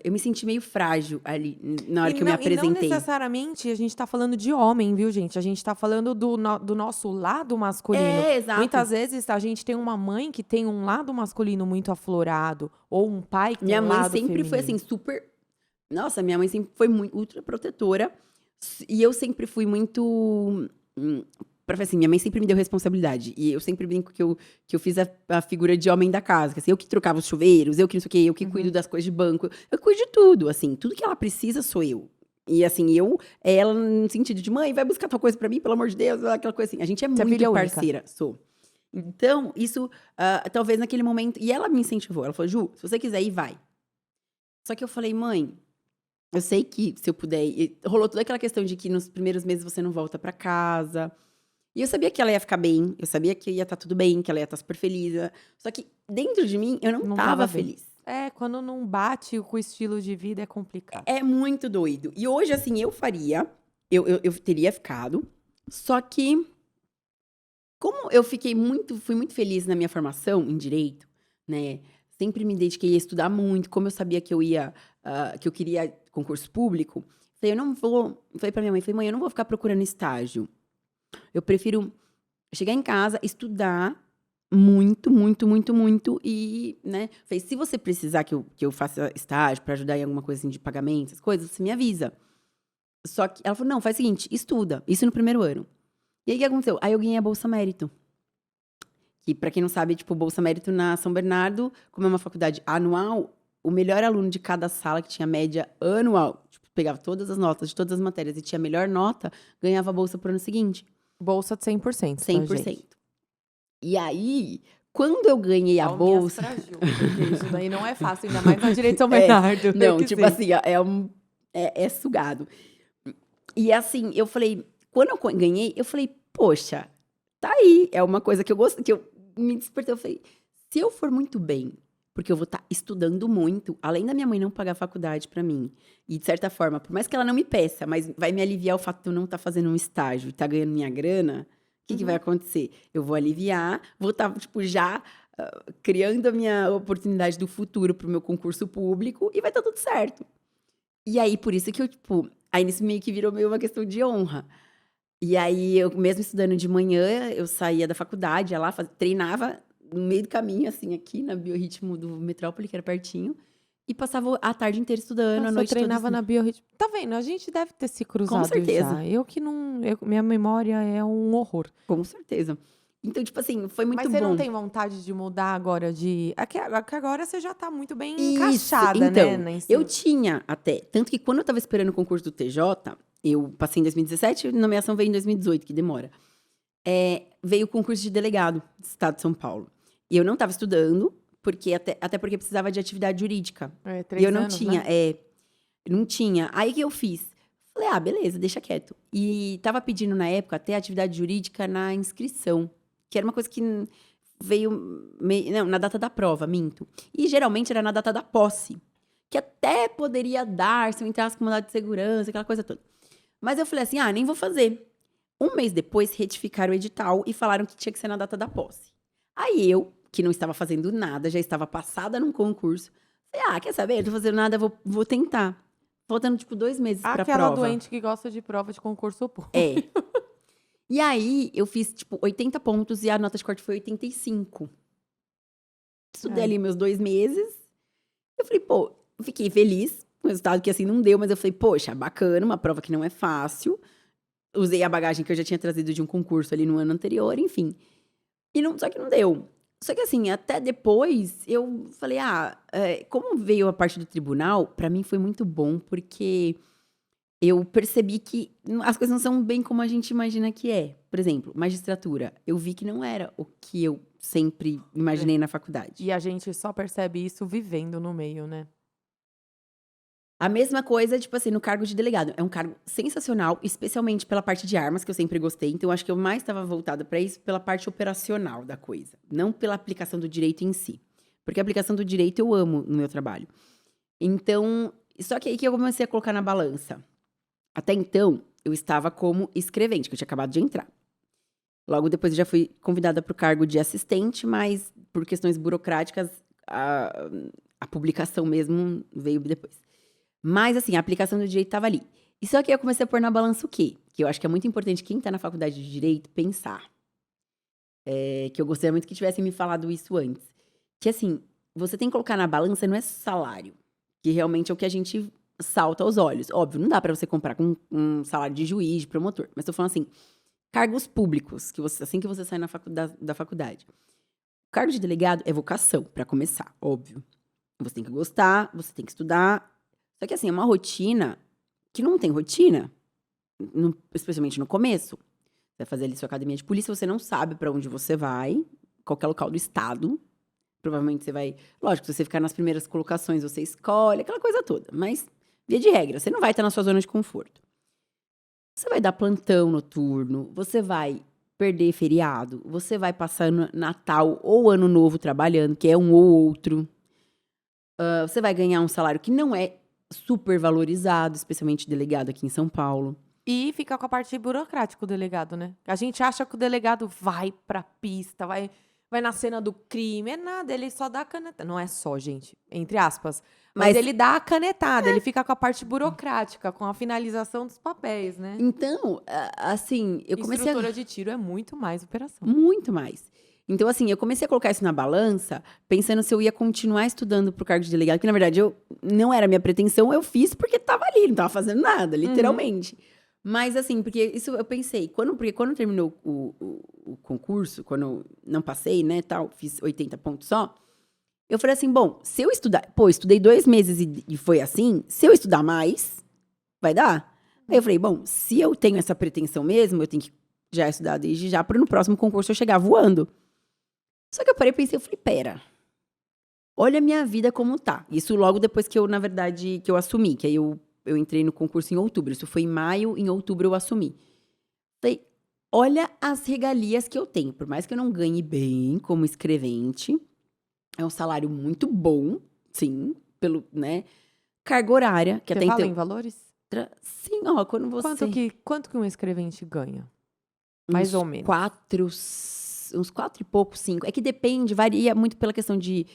Eu me senti meio frágil ali, na hora que eu me E não apresentei. necessariamente a gente tá falando de homem, viu, gente? A gente tá falando do nosso lado masculino. Exato. Muitas vezes a gente tem uma mãe que tem um lado masculino muito aflorado, ou um pai que tem Minha um mãe lado sempre foi feminino. assim, super. Nossa, minha mãe sempre foi muito ultra protetora. E eu sempre fui muito. Assim, minha mãe sempre me deu responsabilidade. E eu sempre brinco que eu fiz a figura de homem da casa. Que, assim, eu que trocava os chuveiros, eu que não sei o quê, eu que cuido das coisas de banco. Eu cuido de tudo, assim. Tudo que ela precisa sou eu. E, assim, ela no sentido de, mãe, vai buscar tua coisa pra mim, pelo amor de Deus, aquela coisa assim. A gente é Você é muito filha única? parceira, sou. Então, isso, talvez naquele momento. E ela me incentivou. Ela falou, Ju, se você quiser ir, vai. Só que eu falei, mãe, eu sei que se eu puder ir. Rolou toda aquela questão de que nos primeiros meses você não volta pra casa. E eu sabia que ela ia ficar bem, eu sabia que ia estar tudo bem, que ela ia estar super feliz. Só que dentro de mim, eu não Não tava tava bem. feliz. Quando não bate com o estilo de vida é complicado. É muito doido. E hoje, assim, eu faria, eu teria ficado. Só que, como eu fui muito feliz na minha formação em direito, né? Sempre me dediquei a estudar muito, como eu sabia que que eu queria concurso público, falei, eu não vou. Falei pra minha mãe, mãe, eu não vou ficar procurando estágio. Eu prefiro chegar em casa, estudar muito, muito, muito, muito e, né? Falei, se você precisar que eu faça estágio pra ajudar em alguma coisa assim de pagamento, essas coisas, você me avisa. Só que ela falou, não, faz o seguinte, estuda. Isso no primeiro ano. E aí, o que aconteceu? Aí eu ganhei a Bolsa Mérito. Que, pra quem não sabe, tipo, Bolsa Mérito na São Bernardo, como é uma faculdade anual, o melhor aluno de cada sala, que tinha média anual, tipo, pegava todas as notas de todas as matérias e tinha a melhor nota, ganhava a bolsa pro ano seguinte. Bolsa de 100%, tá, 100%. gente? E aí, quando eu ganhei a Palminhas bolsa. pra Gil, porque isso daí não é fácil, ainda mais na Direito São Bernardo. Não, tipo assim, é sugado. E assim, eu falei, quando eu ganhei, eu falei, poxa, tá aí. É uma coisa que eu gosto, que eu me despertei. Eu falei, se eu for muito bem, porque eu vou estar estudando muito, além da minha mãe não pagar faculdade pra mim, e de certa forma, por mais que ela não me peça, mas vai me aliviar o fato de eu não estar fazendo um estágio e estar ganhando minha grana, o que vai acontecer? Eu vou aliviar, vou estar, tipo, já criando a minha oportunidade do futuro pro meu concurso público e vai estar tudo certo. E aí, por isso que eu, tipo, aí nisso meio que virou meio uma questão de honra. E aí, eu mesmo estudando de manhã, eu saía da faculdade, ia lá, treinava no meio do caminho, assim, aqui na Biorritmo do Metrópole, que era pertinho, e passava a tarde inteira estudando, Nossa, a noite eu treinava toda. na Biorritmo. Tá vendo? A gente deve ter se Com cruzado certeza. já. Eu que não... minha memória é um horror. Com certeza. Então, tipo assim, foi muito Mas você bom. não tem vontade de mudar agora de... É que agora você já tá muito bem Isso, encaixada, então, né? eu tinha até. Tanto que quando eu tava esperando o concurso do TJ, eu passei em 2017, a nomeação veio em 2018, que demora. Veio o concurso de delegado do Estado de São Paulo. E eu não tava estudando, porque até porque precisava de atividade jurídica. É, E 3 eu não anos, tinha, né? não tinha. Aí o que eu fiz? Falei, beleza, deixa quieto. E tava pedindo na época até atividade jurídica na inscrição, que era uma coisa que veio não, na data da prova, minto. E geralmente era na data da posse, que até poderia dar se eu entrasse com mandado de segurança, aquela coisa toda. Mas eu falei assim, nem vou fazer. Um mês depois, retificaram o edital e falaram que tinha que ser na data da posse. Aí eu, que não estava fazendo nada, já estava passada num concurso, falei, quer saber? Não tô fazendo nada, vou tentar. Faltando, tipo, 2 meses pra Aquela prova. doente que gosta de prova de concurso público. E aí, eu fiz, tipo, 80 pontos e a nota de corte foi 85. Estudei ali meus 2 meses. Eu falei, fiquei feliz com o resultado, que assim, não deu. Mas eu falei, poxa, bacana, uma prova que não é fácil. Usei a bagagem que eu já tinha trazido de um concurso ali no ano anterior, enfim. Só que não deu. Só que assim, até depois eu falei, como veio a parte do tribunal, pra mim foi muito bom, porque eu percebi que as coisas não são bem como a gente imagina que é. Por exemplo, magistratura, eu vi que não era o que eu sempre É. imaginei na faculdade. E a gente só percebe isso vivendo no meio, né? A mesma coisa, tipo assim, no cargo de delegado. É um cargo sensacional, especialmente pela parte de armas, que eu sempre gostei. Então, eu acho que eu mais estava voltada para isso pela parte operacional da coisa, não pela aplicação do direito em si. Porque a aplicação do direito eu amo no meu trabalho. Então, só que aí que eu comecei a colocar na balança. Até então, eu estava como escrevente, que eu tinha acabado de entrar. Logo depois, eu já fui convidada para o cargo de assistente, mas por questões burocráticas, a publicação mesmo veio depois. Mas, assim, a aplicação do direito estava ali. E só que aí eu comecei a pôr na balança o quê? Que eu acho que é muito importante quem está na faculdade de direito pensar. Que eu gostaria muito que tivessem me falado isso antes. Que, assim, você tem que colocar na balança não é salário, que realmente é o que a gente salta aos olhos. Óbvio, não dá para você comprar com um salário de juiz, de promotor. Mas tô falando assim, cargos públicos, que você, assim que você sai da faculdade. O cargo de delegado é vocação, para começar, óbvio. Você tem que gostar, você tem que estudar. Só que assim, é uma rotina que não tem rotina, especialmente no começo. Você vai fazer ali sua academia de polícia, você não sabe para onde você vai, qualquer local do estado. Provavelmente você vai. Lógico, se você ficar nas primeiras colocações, você escolhe, aquela coisa toda. Mas, via de regra, você não vai estar na sua zona de conforto. Você vai dar plantão noturno, você vai perder feriado, você vai passar Natal ou Ano Novo trabalhando, que é um ou outro. Você vai ganhar um salário que não é super valorizado, especialmente delegado aqui em São Paulo. E fica com a parte burocrática o delegado, né? A gente acha que o delegado vai pra pista, vai na cena do crime. É nada, ele só dá a canetada. Não é só, gente, entre aspas. Mas ele dá a canetada, ele fica com a parte burocrática, com a finalização dos papéis, né? Então, assim, eu comecei Instrutora de tiro é muito mais operação. Muito mais. Então, assim, eu comecei a colocar isso na balança, pensando se eu ia continuar estudando pro cargo de delegado, que na verdade não era minha pretensão, eu fiz porque tava ali, não tava fazendo nada, literalmente. Mas, assim, porque isso eu pensei, porque quando terminou o concurso, quando eu não passei, né, tal, fiz 80 pontos só, eu falei assim, bom, se eu estudar, estudei 2 meses e foi assim, se eu estudar mais, vai dar? Aí eu falei, bom, se eu tenho essa pretensão mesmo, eu tenho que já estudar desde já, para no próximo concurso eu chegar voando. Só que eu parei e pensei, eu falei, pera, olha a minha vida como tá. Isso logo depois que eu, na verdade, que eu assumi, que aí eu entrei no concurso em outubro. Isso foi em maio, em outubro eu assumi. Falei, olha as regalias que eu tenho. Por mais que eu não ganhe bem como escrevente, é um salário muito bom, sim, pelo, né, carga horária, que Você até fala então... em valores? Sim, ó, quando você... Quanto que um escrevente ganha? Mais ou menos. Uns 4 e pouco, 5. É que depende, varia muito pela questão de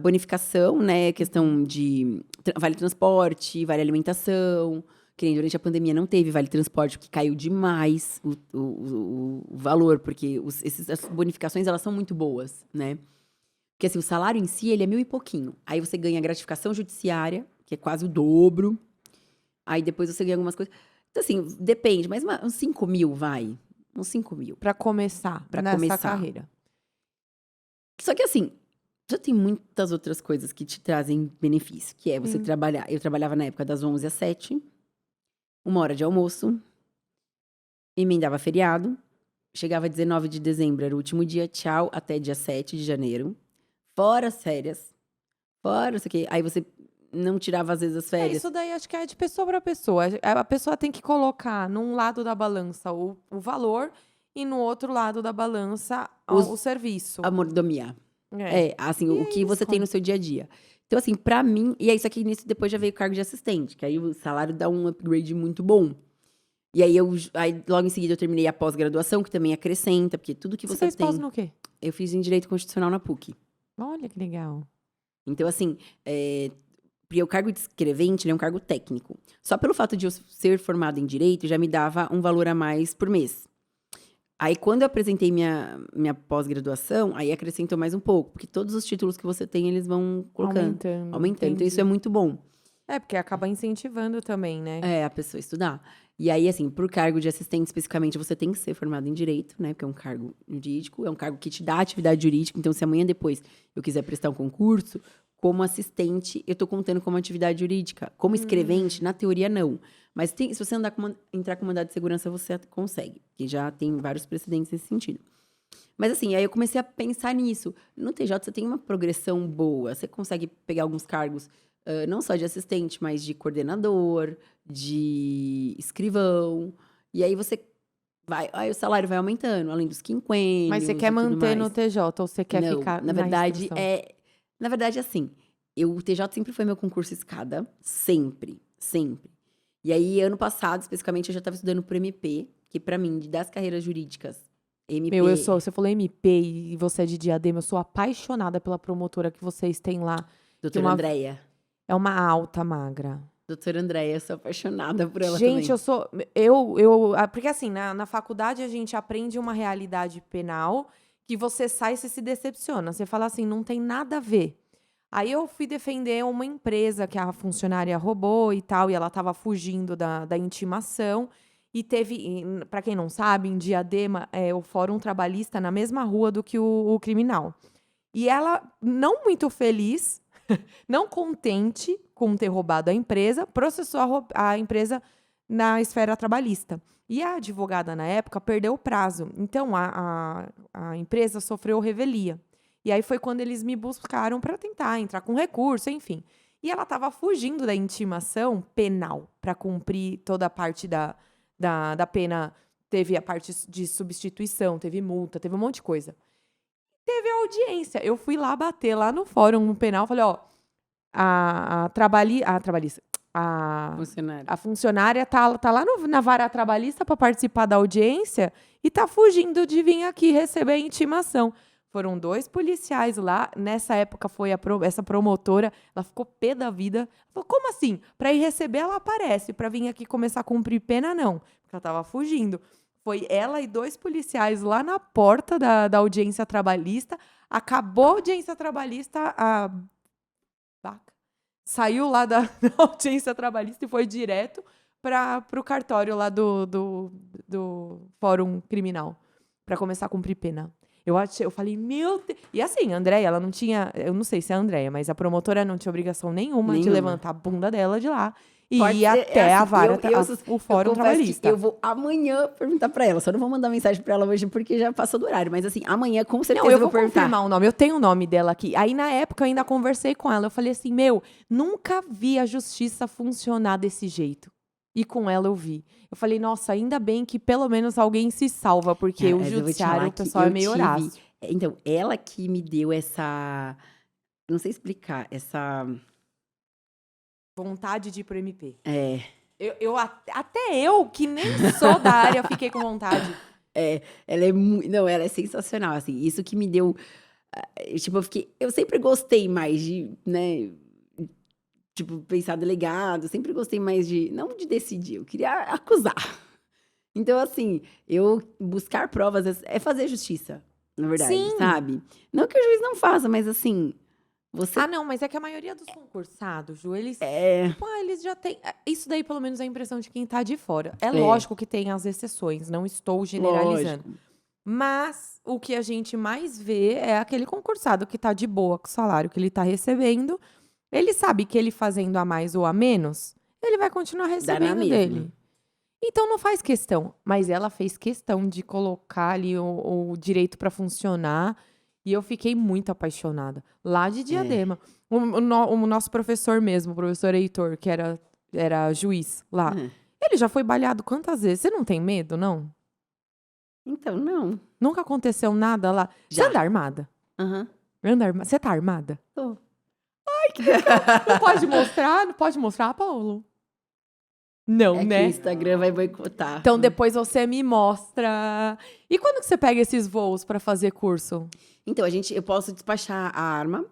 bonificação, né? Questão de vale transporte, vale alimentação. Que nem durante a pandemia não teve vale transporte, porque caiu demais o valor, porque essas bonificações, elas são muito boas, né? Porque assim, o salário em si, ele é 1.000 e pouquinho. Aí você ganha gratificação judiciária, que é quase o dobro. Aí depois você ganha algumas coisas. Então assim, depende, mas uns 5.000 vai. Uns 5.000. Pra começar nessa começar. carreira. Só que assim, já tem muitas outras coisas que te trazem benefício, que é você trabalhar. Eu trabalhava na época das 11 às 7, 1 hora de almoço, emendava feriado, chegava 19 de dezembro, era o último dia, tchau, até dia 7 de janeiro. Fora as férias, fora isso aqui. Aí você não tirava, às vezes, as férias. Isso daí acho que é de pessoa para pessoa. A pessoa tem que colocar num lado da balança o valor e no outro lado da balança o serviço. A mordomia. Assim, E o é que você tem no seu dia a dia. Então, assim, pra mim... E aí, isso aqui, nisso, depois já veio o cargo de assistente, que aí o salário dá um upgrade muito bom. E aí, logo em seguida, eu terminei a pós-graduação, que também acrescenta, porque tudo que Você você fez tem... pós no quê? Eu fiz em Direito Constitucional na PUC. Olha que legal. Então, assim, porque o cargo de escrevente, ele é um cargo técnico. Só pelo fato de eu ser formada em Direito, já me dava um valor a mais por mês. Aí, quando eu apresentei minha pós-graduação, aí acrescentou mais um pouco. Porque todos os títulos que você tem, eles vão colocando. Aumentando. Então, isso é muito bom. É, porque acaba incentivando também, né? É, a pessoa estudar. E aí, assim, por cargo de assistente especificamente, você tem que ser formado em direito, né? Porque é um cargo jurídico, é um cargo que te dá atividade jurídica. Então, se amanhã depois eu quiser prestar um concurso, como assistente, eu tô contando como atividade jurídica. Como escrevente, na teoria, não. Mas se você entrar com mandado de segurança, você consegue. Que já tem vários precedentes nesse sentido. Mas assim, aí eu comecei a pensar nisso. No TJ você tem uma progressão boa. Você consegue pegar alguns cargos, não só de assistente, mas de coordenador, de escrivão. E aí você aí o salário vai aumentando, além dos quinquênios Mas você quer e tudo manter no mais. TJ ou você quer Não, ficar na na verdade, instrução? Na verdade, assim, o TJ sempre foi meu concurso escada. Sempre, sempre. E aí, ano passado, especificamente, eu já estava estudando pro MP, que pra mim, das carreiras jurídicas, Meu, MP. você falou MP e você é de Diadema, eu sou apaixonada pela promotora que vocês têm lá. Que Doutora Andréia. é uma alta magra. Doutora Andréia, sou apaixonada por ela Gente, também. eu sou. Porque assim, na faculdade a gente aprende uma realidade penal que você sai e você se decepciona. Você fala assim, não tem nada a ver. Aí eu fui defender uma empresa que a funcionária roubou e tal, e ela estava fugindo da intimação. E teve, para quem não sabe, em Diadema, o Fórum Trabalhista na mesma rua do que o criminal. E ela, não muito feliz, não contente com ter roubado a empresa, processou a empresa na esfera trabalhista. E a advogada, na época, perdeu o prazo. Então, a empresa sofreu revelia. E aí foi quando eles me buscaram para tentar entrar com recurso, enfim. E ela estava fugindo da intimação penal para cumprir toda a parte da pena. Teve a parte de substituição, teve multa, teve um monte de coisa. Teve a audiência. Eu fui lá bater lá no fórum penal, falei, ó, a trabalhista, Funcionário. a funcionária tá lá na vara trabalhista para participar da audiência e tá fugindo de vir aqui receber a intimação. Foram 2 policiais lá. Nessa época foi essa promotora, ela ficou pé da vida. Falou, como assim? Para ir receber, ela aparece. Para vir aqui começar a cumprir pena, não. Porque ela tava fugindo. Foi ela e 2 policiais lá na porta da audiência trabalhista. Acabou a audiência trabalhista, a vaca saiu lá da audiência trabalhista e foi direto para o cartório lá do Fórum Criminal para começar a cumprir pena. Eu falei, meu Deus. E assim, a Andréia, ela não tinha. Eu não sei se é a Andréia, mas a promotora não tinha obrigação nenhuma de levantar a bunda dela de lá e Pode ir ser, até a assim, vara, o eu Fórum confesso Trabalhista. que eu vou amanhã perguntar pra ela. Só não vou mandar mensagem pra ela hoje porque já passou do horário. Mas assim, amanhã com certeza Não, eu vou vou perguntar. confirmar o nome. Eu tenho o nome dela aqui. Aí, na época, eu ainda conversei com ela. Eu falei assim, nunca vi a justiça funcionar desse jeito. E com ela eu vi. Eu falei, nossa, ainda bem que pelo menos alguém se salva, porque o Mas eu vou te judiciário, falar o que pessoal é eu meio horácio. Então, ela que me deu essa. Não sei explicar, essa. Vontade de ir pro MP. É, Até eu, que nem sou da área, fiquei com vontade. ela é não, ela é sensacional, assim. Isso que me deu. Tipo, eu sempre gostei mais de, né? Tipo, pensar delegado, sempre gostei mais de. Não de decidir, eu queria acusar. Então, assim, eu buscar provas é fazer justiça, na verdade, Sim. sabe? Não que o juiz não faça, mas assim, você. Ah, não, mas é que a maioria dos concursados, Ju, eles. É. Tipo, eles já têm. Isso daí, pelo menos, é a impressão de quem tá de fora. É lógico que tem as exceções, não estou generalizando. Lógico. Mas o que a gente mais vê é aquele concursado que tá de boa com o salário que ele tá recebendo. Ele sabe que ele fazendo a mais ou a menos, ele vai continuar Dá na recebendo mesma. dele. Então não faz questão. Mas ela fez questão de colocar ali o direito para funcionar. E eu fiquei muito apaixonada. Lá de Diadema. O nosso professor mesmo, o professor Heitor, que era juiz lá. Hum. Ele já foi baleado quantas vezes? Você não tem medo, não? Então, não. Nunca aconteceu nada lá? Você Já. anda armada? Aham. Você tá armada? Tô. Não pode mostrar? Não pode mostrar, Paulo? Não, É que o né? Instagram vai boicotar. Então depois você me mostra. E quando que você pega esses voos pra fazer curso? Então, eu posso despachar a arma.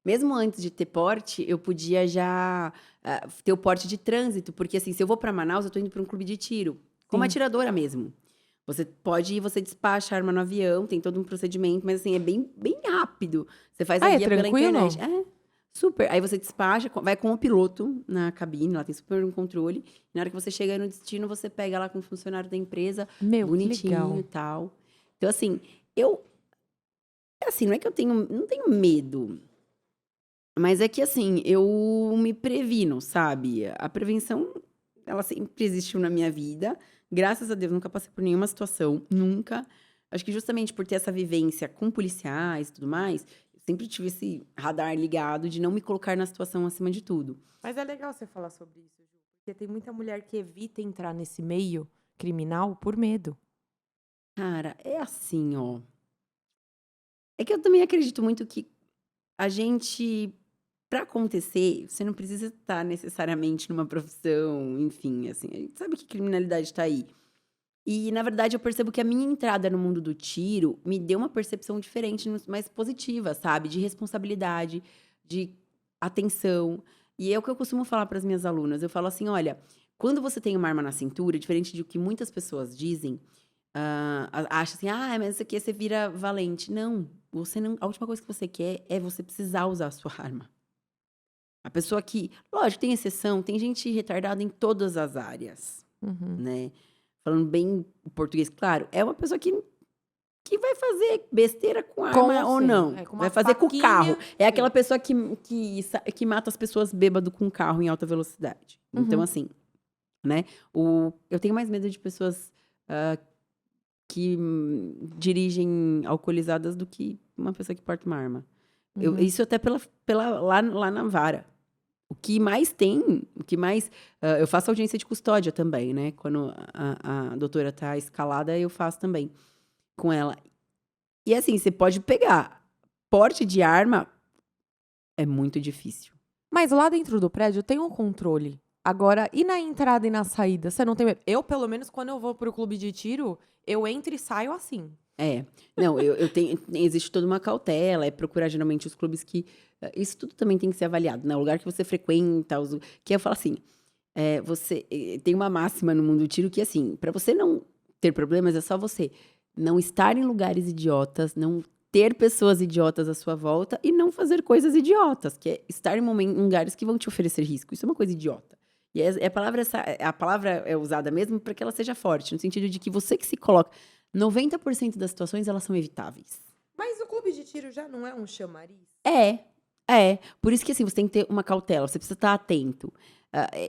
Mesmo antes de ter porte, eu podia já ter o porte de trânsito. Porque, assim, se eu vou pra Manaus, eu tô indo pra um clube de tiro. Como Sim. atiradora mesmo. Você pode ir, você despacha a arma no avião, tem todo um procedimento. Mas, assim, é bem, bem rápido. Você faz a É guia pela tranquilo? internet. Super. Aí você despacha, vai com o piloto na cabine, lá tem super um controle. Na hora que você chega no destino, você pega lá com o funcionário da empresa, Meu, que bonitinho e legal. tal. Então, assim, assim, não é que não tenho medo, mas é que, assim, eu me previno, sabe? A prevenção, ela sempre existiu na minha vida. Graças a Deus, nunca passei por nenhuma situação, nunca. Acho que justamente por ter essa vivência com policiais e tudo mais, eu sempre tive esse radar ligado de não me colocar na situação acima de tudo. Mas é legal você falar sobre isso, Ju, porque tem muita mulher que evita entrar nesse meio criminal por medo. Cara, é assim, ó. É que eu também acredito muito que a gente, para acontecer, você não precisa estar necessariamente numa profissão, enfim, assim, a gente sabe que criminalidade está aí. E, na verdade, eu percebo que a minha entrada no mundo do tiro me deu uma percepção diferente, mais positiva, sabe? De responsabilidade, de atenção. E é o que eu costumo falar para as minhas alunas. Eu falo assim: olha, quando você tem uma arma na cintura, diferente do que muitas pessoas dizem, acha assim, mas isso aqui você vira valente. Não, você não. A última coisa que você quer é você precisar usar a sua arma. A pessoa que, lógico, tem exceção, tem gente retardada em todas as áreas, Uhum. né? Falando bem o português, claro, é uma pessoa que vai fazer besteira com arma ou Sim, não. com Vai uma fazer com o carro. faquinha. É Sim. aquela pessoa que mata as pessoas bêbado com carro em alta velocidade. Então, Uhum. assim, né? Eu tenho mais medo de pessoas que dirigem alcoolizadas do que uma pessoa que porta uma arma. Uhum. Isso até lá na vara. O que mais tem, eu faço audiência de custódia também, né? Quando a doutora tá escalada, eu faço também com ela. E assim, você pode pegar. Porte de arma é muito difícil. Mas lá dentro do prédio tem um controle. Agora, e na entrada e na saída? Você não tem medo? Eu, pelo menos, quando eu vou pro clube de tiro, eu entro e saio assim. É. Não, eu tenho. Existe toda uma cautela, é procurar geralmente os clubes que. Isso tudo também tem que ser avaliado, né? O lugar que você frequenta, que eu falo assim. Tem uma máxima no mundo do tiro que, assim, para você não ter problemas, é só você não estar em lugares idiotas, não ter pessoas idiotas à sua volta e não fazer coisas idiotas, que é estar em lugares que vão te oferecer risco. Isso é uma coisa idiota. E a palavra é usada mesmo para que ela seja forte, no sentido de que você que se coloca. 90% das situações, elas são evitáveis. Mas o clube de tiro já não é um chamariz? É. Por isso que, assim, você tem que ter uma cautela, você precisa estar atento.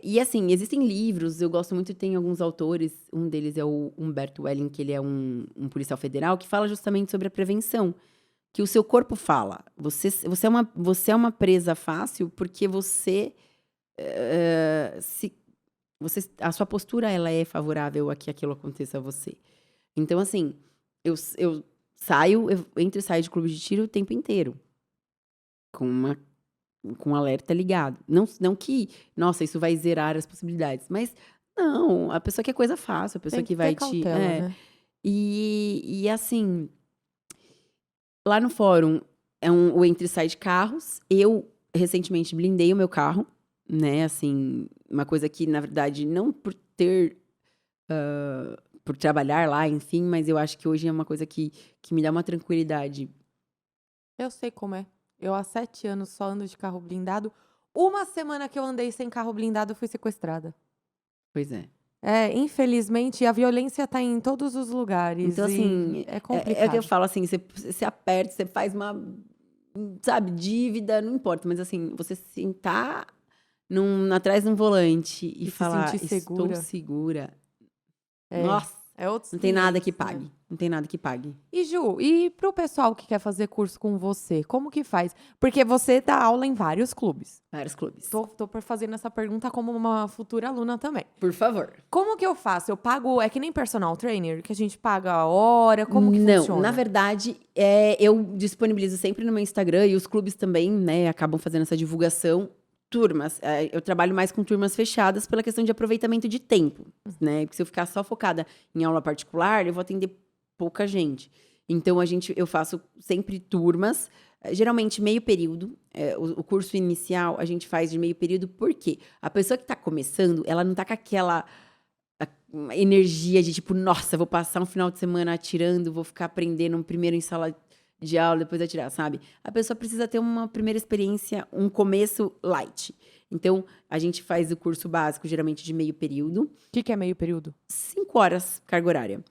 E, assim, existem livros, eu gosto muito, tem alguns autores, um deles é o Humberto Welling, que ele é um policial federal, que fala justamente sobre a prevenção, que o seu corpo fala. Você é uma presa fácil porque a sua postura, ela é favorável a que aquilo aconteça a você. Então, assim, eu entro e saio de clube de tiro o tempo inteiro. Com um alerta ligado. Não que, nossa, isso vai zerar as possibilidades. Mas, não, a pessoa quer coisa fácil, a pessoa Tem que que ter vai cautela, né? E assim, lá no fórum, o entra e sai de carros. Eu, recentemente, blindei o meu carro, né? Assim, uma coisa que, na verdade, não por trabalhar lá, enfim, mas eu acho que hoje é uma coisa que me dá uma tranquilidade. Eu sei como é. Eu há 7 anos só ando de carro blindado. Uma semana que eu andei sem carro blindado, eu fui sequestrada. Pois é. É, infelizmente, a violência tá em todos os lugares Então, e assim, é é o que eu complicado. falo, assim, você aperta, você faz uma, sabe, dívida, não importa, mas assim, você sentar atrás de um volante e E se falar, sentir estou segura. segura, É, nossa, é outros não tem nada 500, que né? pague, não tem nada que pague. E Ju, e pro pessoal que quer fazer curso com você, como que faz? Porque você dá aula em vários clubes. Vários clubes. Tô por fazendo essa pergunta como uma futura aluna também. Por favor. Como que eu faço? Eu pago, é que nem personal trainer, que a gente paga a hora, como que Não, na funciona? verdade, eu disponibilizo sempre no meu Instagram e os clubes também, né, acabam fazendo essa divulgação. Turmas, eu trabalho mais com turmas fechadas pela questão de aproveitamento de tempo, né? Porque se eu ficar só focada em aula particular, eu vou atender pouca gente. Então, eu faço sempre turmas, geralmente meio período. O curso inicial a gente faz de meio período, por quê? A pessoa que está começando, ela não está com aquela energia de tipo, nossa, vou passar um final de semana atirando, vou ficar aprendendo primeiro em sala de aula, depois atirar, sabe? A pessoa precisa ter uma primeira experiência, um começo light. Então, a gente faz o curso básico, geralmente de meio período. O que é meio período? 5 horas, carga horária.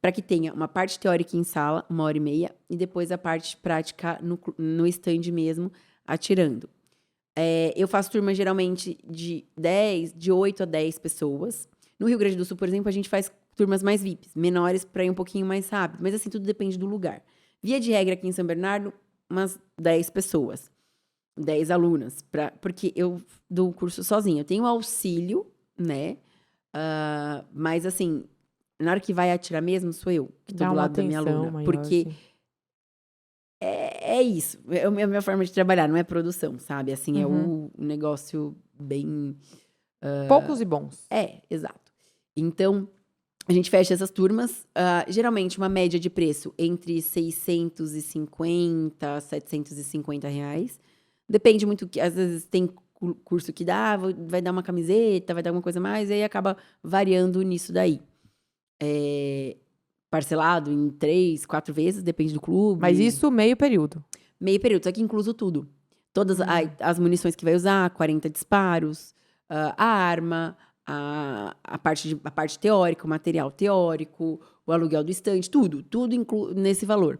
Para que tenha uma parte teórica em sala, 1h30, e depois a parte prática no stand mesmo, atirando. Eu faço turma geralmente de 8 a 10 pessoas. No Rio Grande do Sul, por exemplo, a gente faz turmas mais VIPs, menores para ir um pouquinho mais rápido. Mas assim, tudo depende do lugar. Via de regra, aqui em São Bernardo, umas 10 pessoas. 10 alunas. Porque eu dou o curso sozinha. Eu tenho auxílio, né? Mas assim, na hora que vai atirar mesmo, sou eu que tô Dá do uma lado da minha atenção aluna. maior, Porque assim. é isso. É a minha forma de trabalhar, não é produção, sabe? Assim, é Uhum. um negócio bem... Poucos e bons. Exato. Então, a gente fecha essas turmas. Geralmente, uma média de preço entre 650 a 750 reais. Depende muito, que às vezes tem curso que dá, vai dar uma camiseta, vai dar alguma coisa a mais, e aí acaba variando nisso daí. Parcelado em 3, 4 vezes, depende do clube. Mas isso meio período. Meio período, só que incluso tudo. Todas as munições que vai usar, 40 disparos, a arma, a parte teórica, o material teórico, o aluguel do estande, tudo nesse valor.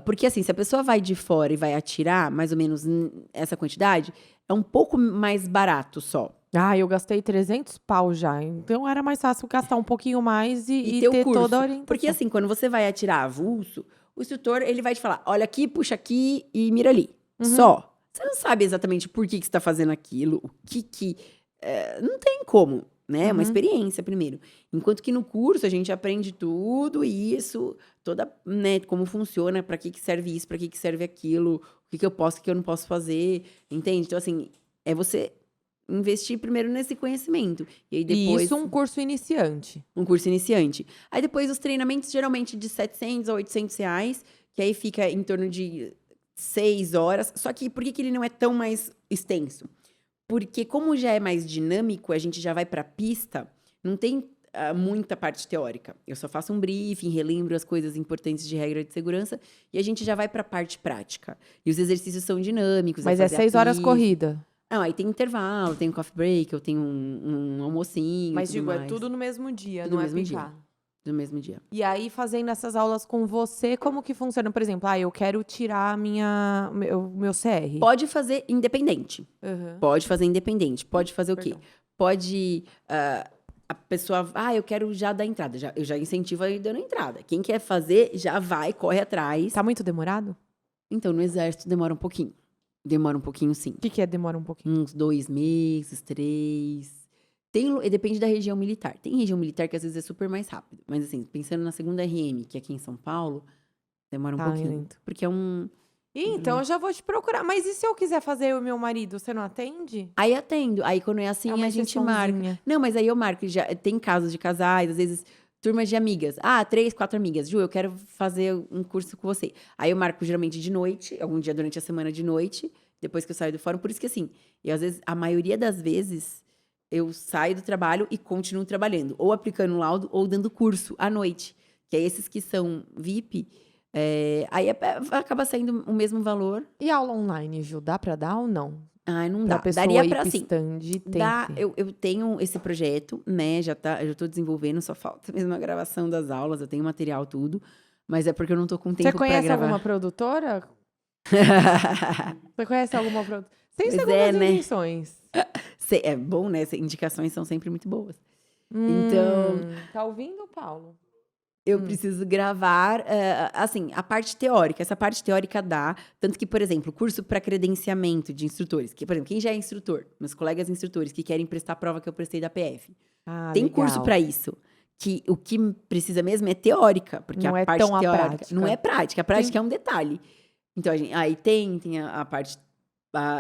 Porque assim, se a pessoa vai de fora e vai atirar, mais ou menos essa quantidade, é um pouco mais barato só. Eu gastei 300 pau já. Então era mais fácil gastar um pouquinho mais e ter o ter curso. toda a orientação. Porque assim, quando você vai atirar avulso, o instrutor, ele vai te falar, olha aqui, puxa aqui e mira ali. Só. Você não sabe exatamente por que você está fazendo aquilo, o que... não tem como, né? É uma experiência primeiro. Enquanto que no curso a gente aprende tudo isso, né, como funciona, para que serve isso, para que serve aquilo, o que eu posso, o que eu não posso fazer, entende? Então, assim, é você investir primeiro nesse conhecimento. E aí depois... E isso um curso iniciante. Um curso iniciante. Aí depois os treinamentos, geralmente de 700 a 800 reais, que aí fica em torno de 6 horas. Só que por que ele não é tão mais extenso? Porque como já é mais dinâmico, a gente já vai para a pista, não tem muita parte teórica. Eu só faço um briefing, relembro as coisas importantes de regra de segurança e a gente já vai para a parte prática. E os exercícios são dinâmicos. Mas é 6 horas corrida. Não, aí tem intervalo, tem um coffee break, eu tenho um almocinho. Mas e tudo digo, é mais. tudo no mesmo dia, Tudo não no é mesmo picar. dia. No mesmo dia. E aí, fazendo essas aulas com você, como que funciona? Por exemplo, eu quero tirar o meu CR. Pode fazer independente. Uhum. Pode fazer independente. Pode fazer o quê? Perdão. Pode... a pessoa... eu quero já dar entrada. Eu já incentivo a ir dando entrada. Quem quer fazer, já vai, corre atrás. Tá muito demorado? Então, no exército demora um pouquinho. Demora um pouquinho, sim. O que é demora um pouquinho? Uns 2 meses, 3... Depende da região militar. Tem região militar que às vezes é super mais rápido. Mas assim, pensando na 2ª RM, que é aqui em São Paulo, demora um pouquinho. lento. Porque é um... Então, eu já vou te procurar. Mas e se eu quiser fazer eu e meu marido, você não atende? Aí atendo. Aí quando é assim, uma a gente marca. sessãozinha. Não, mas aí eu marco. Já tem casos de casais, às vezes turmas de amigas. 3, 4 amigas. Ju, eu quero fazer um curso com você. Aí eu marco geralmente de noite, algum dia durante a semana de noite, depois que eu saio do fórum. Por isso que assim, às vezes, a maioria das vezes, eu saio do trabalho e continuo trabalhando. Ou aplicando laudo, ou dando curso à noite. Que é esses que são VIP... aí acaba saindo o mesmo valor. E aula online, Ju, dá pra dar ou não? Não Pra dá. pessoa Daria ir pra pro assim. stand, tem Dá, que ter. eu tenho esse projeto, né? Eu já tô desenvolvendo, só falta mesmo a gravação das aulas, eu tenho material, tudo. Mas é porque eu não tô com tempo Você pra conhece gravar. alguma produtora? Você conhece alguma produtora? Sem Pois segundas né? intenções. É bom, né? Indicações são sempre muito boas. Então... Tá ouvindo, Paulo? Eu preciso gravar, assim, a parte teórica. Essa parte teórica dá. Tanto que, por exemplo, curso para credenciamento de instrutores. Que, por exemplo, quem já é instrutor, meus colegas instrutores que querem prestar a prova que eu prestei da PF. Tem legal. curso para isso. Que o que precisa mesmo é teórica. Porque Não a é parte tão a teórica prática. não é prática. A prática é um detalhe. Então, aí tem a parte...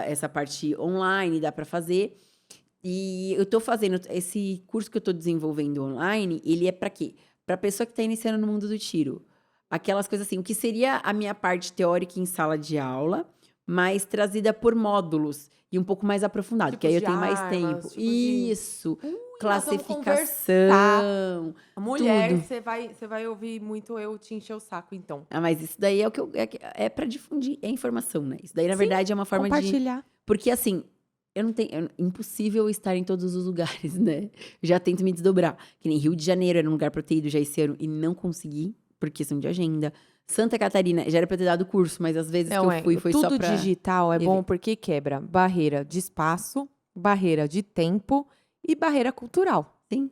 essa parte online, dá para fazer. E eu tô fazendo... Esse curso que eu tô desenvolvendo online, ele é para quê? Para pessoa que está iniciando no mundo do tiro. Aquelas coisas assim, o que seria a minha parte teórica em sala de aula, mas trazida por módulos e um pouco mais aprofundado, que aí eu Tipos de tenho mais armas, tempo. tipos de... Isso, nós vamos conversar. classificação, A mulher, tudo. você vai ouvir muito eu te encher o saco, então. Ah, mas isso daí é o que é para difundir, é informação, né? Isso daí, na Sim, verdade, é uma forma de. compartilhar. Porque assim, eu não tenho. Impossível estar em todos os lugares, né? Já tento me desdobrar. Que nem Rio de Janeiro era um lugar pra eu ter ido já esse ano e não consegui, por questão de agenda. Santa Catarina, já era pra eu ter dado curso, mas às vezes que Não, eu fui foi só tudo pra. digital é bom evento. porque quebra barreira de espaço, barreira de tempo e barreira cultural. Sim,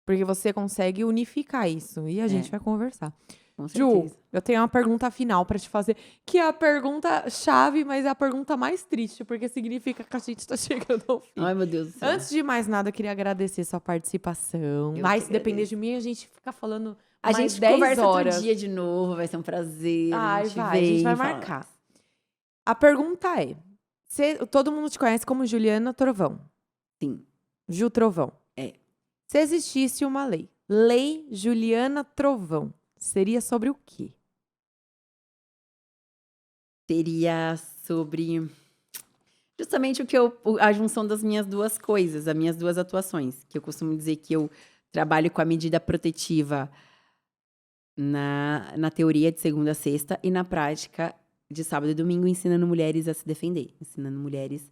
Porque você consegue unificar isso e a gente É. vai conversar. com Ju, certeza. eu tenho uma pergunta final pra te fazer, que é a pergunta chave, mas é a pergunta mais triste, porque significa que a gente tá chegando ao fim. Ai, meu Deus do céu. Antes de mais nada, eu queria agradecer sua participação. Eu Mas que se depender agradeço. de mim, a gente fica falando A mais gente 10 conversa horas. outro dia de novo, vai ser um prazer. Ai, a gente vai, a gente vai vem, fala. marcar. A pergunta é: todo mundo te conhece como Juliana Trovão. Sim, Ju Trovão. É. Se existisse uma Lei Juliana Trovão, seria sobre o quê? seria sobre justamente a junção das minhas duas coisas, as minhas duas atuações, que eu costumo dizer que eu trabalho com a medida protetiva na teoria de segunda a sexta e na prática de sábado e domingo, ensinando mulheres a se defender, ensinando mulheres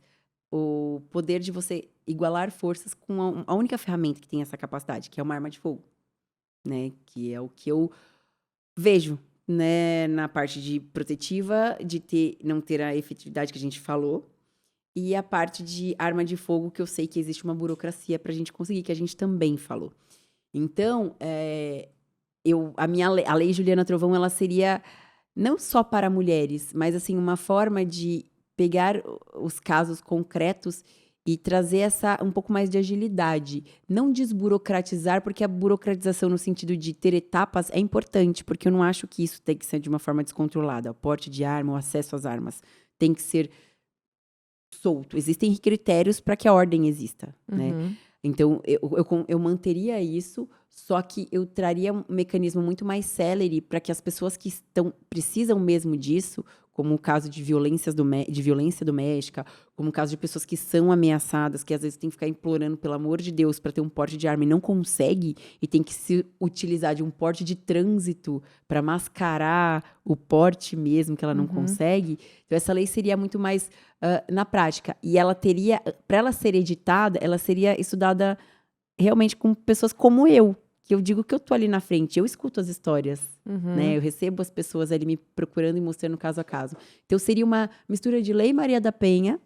o poder de você igualar forças com a única ferramenta que tem essa capacidade, que é uma arma de fogo, né? Que é o que eu vejo, né, na parte de protetiva, de não ter a efetividade que a gente falou, e a parte de arma de fogo, que eu sei que existe uma burocracia para a gente conseguir, que a gente também falou. Então, a lei Juliana Trovão, ela seria não só para mulheres, mas assim uma forma de pegar os casos concretos e trazer um pouco mais de agilidade. Não desburocratizar, porque a burocratização no sentido de ter etapas é importante, porque eu não acho que isso tem que ser de uma forma descontrolada. O porte de arma, o acesso às armas tem que ser solto. Existem critérios para que a ordem exista, né? Uhum. Então, eu manteria isso, só que eu traria um mecanismo muito mais célere para que as pessoas que precisam mesmo disso, como o caso de violência doméstica, como o caso de pessoas que são ameaçadas, que às vezes tem que ficar implorando, pelo amor de Deus, para ter um porte de arma e não consegue, e tem que se utilizar de um porte de trânsito para mascarar o porte mesmo que ela não consegue. Então, essa lei seria muito mais na prática. E ela teria, para ela ser editada, ela seria estudada realmente com pessoas como eu, que eu digo que eu tô ali na frente, eu escuto as histórias, né? Eu recebo as pessoas ali me procurando e mostrando caso a caso. Então, seria uma mistura de Lei Maria da Penha,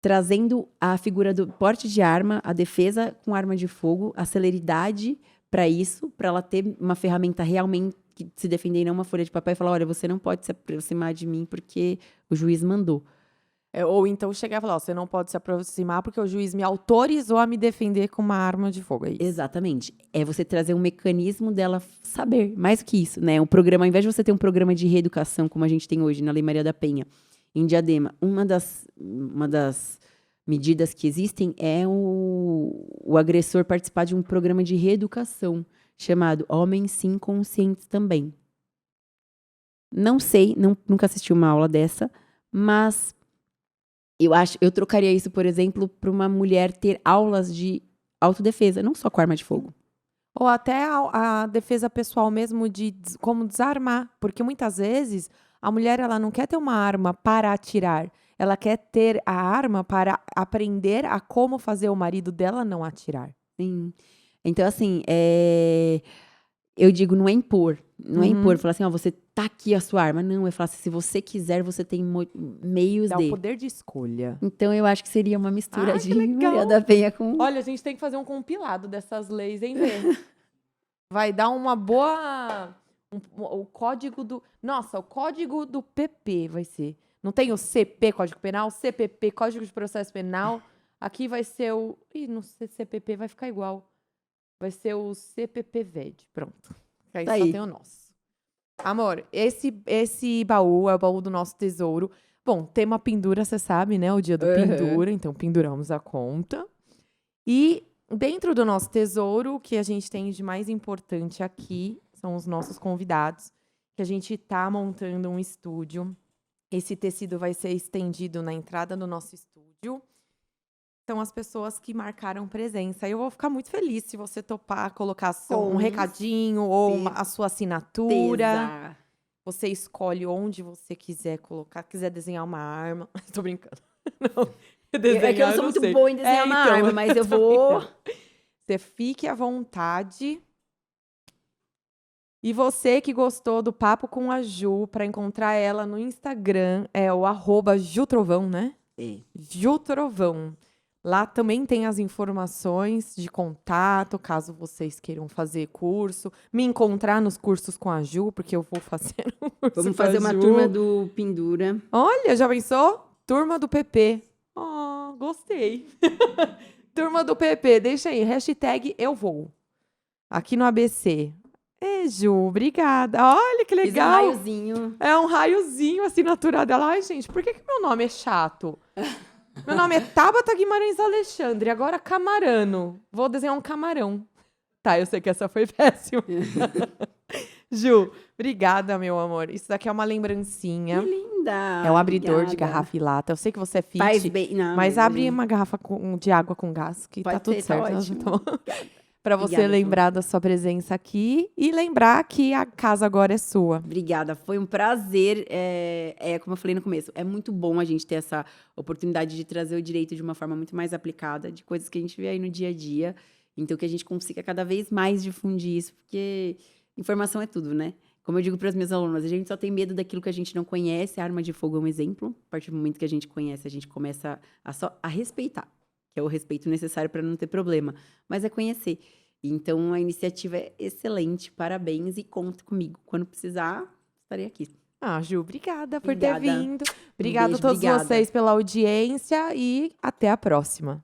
trazendo a figura do porte de arma, a defesa com arma de fogo, a celeridade para isso, para ela ter uma ferramenta realmente que se defender e não uma folha de papel e falar, olha, você não pode se aproximar de mim porque o juiz mandou. Ou então chegar e falar, ó, você não pode se aproximar porque o juiz me autorizou a me defender com uma arma de fogo, é isso? Exatamente. É você trazer um mecanismo dela saber, mais do que isso, né? Um programa, ao invés de você ter um programa de reeducação, como a gente tem hoje na Lei Maria da Penha, em Diadema, uma das medidas que existem é o agressor participar de um programa de reeducação, chamado Homens Sim Conscientes Também. Não sei, nunca assisti uma aula dessa, mas eu trocaria isso, por exemplo, para uma mulher ter aulas de autodefesa, não só com arma de fogo. Ou até a defesa pessoal mesmo como desarmar. Porque muitas vezes a mulher ela não quer ter uma arma para atirar. Ela quer ter a arma para aprender a como fazer o marido dela não atirar. Sim. Então, assim, eu digo, não é impor. Não é impor, falar assim, ó, você tá aqui a sua arma. Não, é falar assim, se você quiser, você tem meios Dá de... o poder de escolha. Então, eu acho que seria uma mistura Ah, de que legal. Maria da Penha com... Olha, a gente tem que fazer um compilado dessas leis, hein, Vê? Vai dar uma boa... o código do... Nossa, o código do PP vai ser. Não tem o CP, Código Penal, CPP, Código de Processo Penal. Aqui vai ser o... Ih, no CPP vai ficar igual. Vai ser o CPP-VED. Pronto. Aí Tá só aí. tem o nosso. Amor, esse baú é o baú do nosso tesouro. Bom, tema pendura, você sabe, né? O dia do pendura. Então, penduramos a conta. E dentro do nosso tesouro, o que a gente tem de mais importante aqui são os nossos convidados. Que a gente tá montando um estúdio Esse tecido vai ser estendido na entrada do nosso estúdio. São as pessoas que marcaram presença. Eu vou ficar muito feliz se você topar colocar um Com recadinho ou a sua assinatura. certeza. Você escolhe onde você quiser colocar. Quiser desenhar uma arma. Tô brincando. Não, É que eu sou muito boa em desenhar uma arma, mas eu vou... Você fique à vontade. E você que gostou do Papo com a Ju, para encontrar ela no Instagram, é o @jutrovão, né? É. Jutrovão. Lá também tem as informações de contato, caso vocês queiram fazer curso. Me encontrar nos cursos com a Ju, porque eu vou fazer um curso Vamos com a fazer uma Ju. turma do Pendura. Olha, já pensou? Turma do PP. Oh, gostei. Turma do PP, deixa aí, hashtag eu vou. Aqui no ABC. Ju, obrigada. Olha que Fiz um legal. raiozinho. É um raiozinho, assinatura dela. Ai, gente, por que meu nome é chato? Meu nome é Tabata Guimarães Alexandre, agora Camarano. Vou desenhar um camarão. Tá, eu sei que essa foi péssima. Ju, obrigada, meu amor. Isso daqui é uma lembrancinha. Que linda. É um abridor de Obrigada. garrafa e lata. Eu sei que você é fit, Faz bem. Não, mas abre uma garrafa de água com gás, que tá Pode tudo ser, tá certo. ótimo. Para você Obrigada, lembrar da sua presença aqui e lembrar que a casa agora é sua. Obrigada, foi um prazer. Como eu falei no começo, é muito bom a gente ter essa oportunidade de trazer o direito de uma forma muito mais aplicada, de coisas que a gente vê aí no dia a dia. Então, que a gente consiga cada vez mais difundir isso, porque informação é tudo, né? Como eu digo para as minhas alunas, a gente só tem medo daquilo que a gente não conhece. A arma de fogo é um exemplo. A partir do momento que a gente conhece, a gente começa a respeitar, que é o respeito necessário para não ter problema. Mas é conhecer. Então, a iniciativa é excelente, parabéns e conta comigo. Quando precisar, estarei aqui. Ju, obrigada por ter Obrigada. vindo. Obrigada a Beijo, todos obrigada. vocês pela audiência e até a próxima.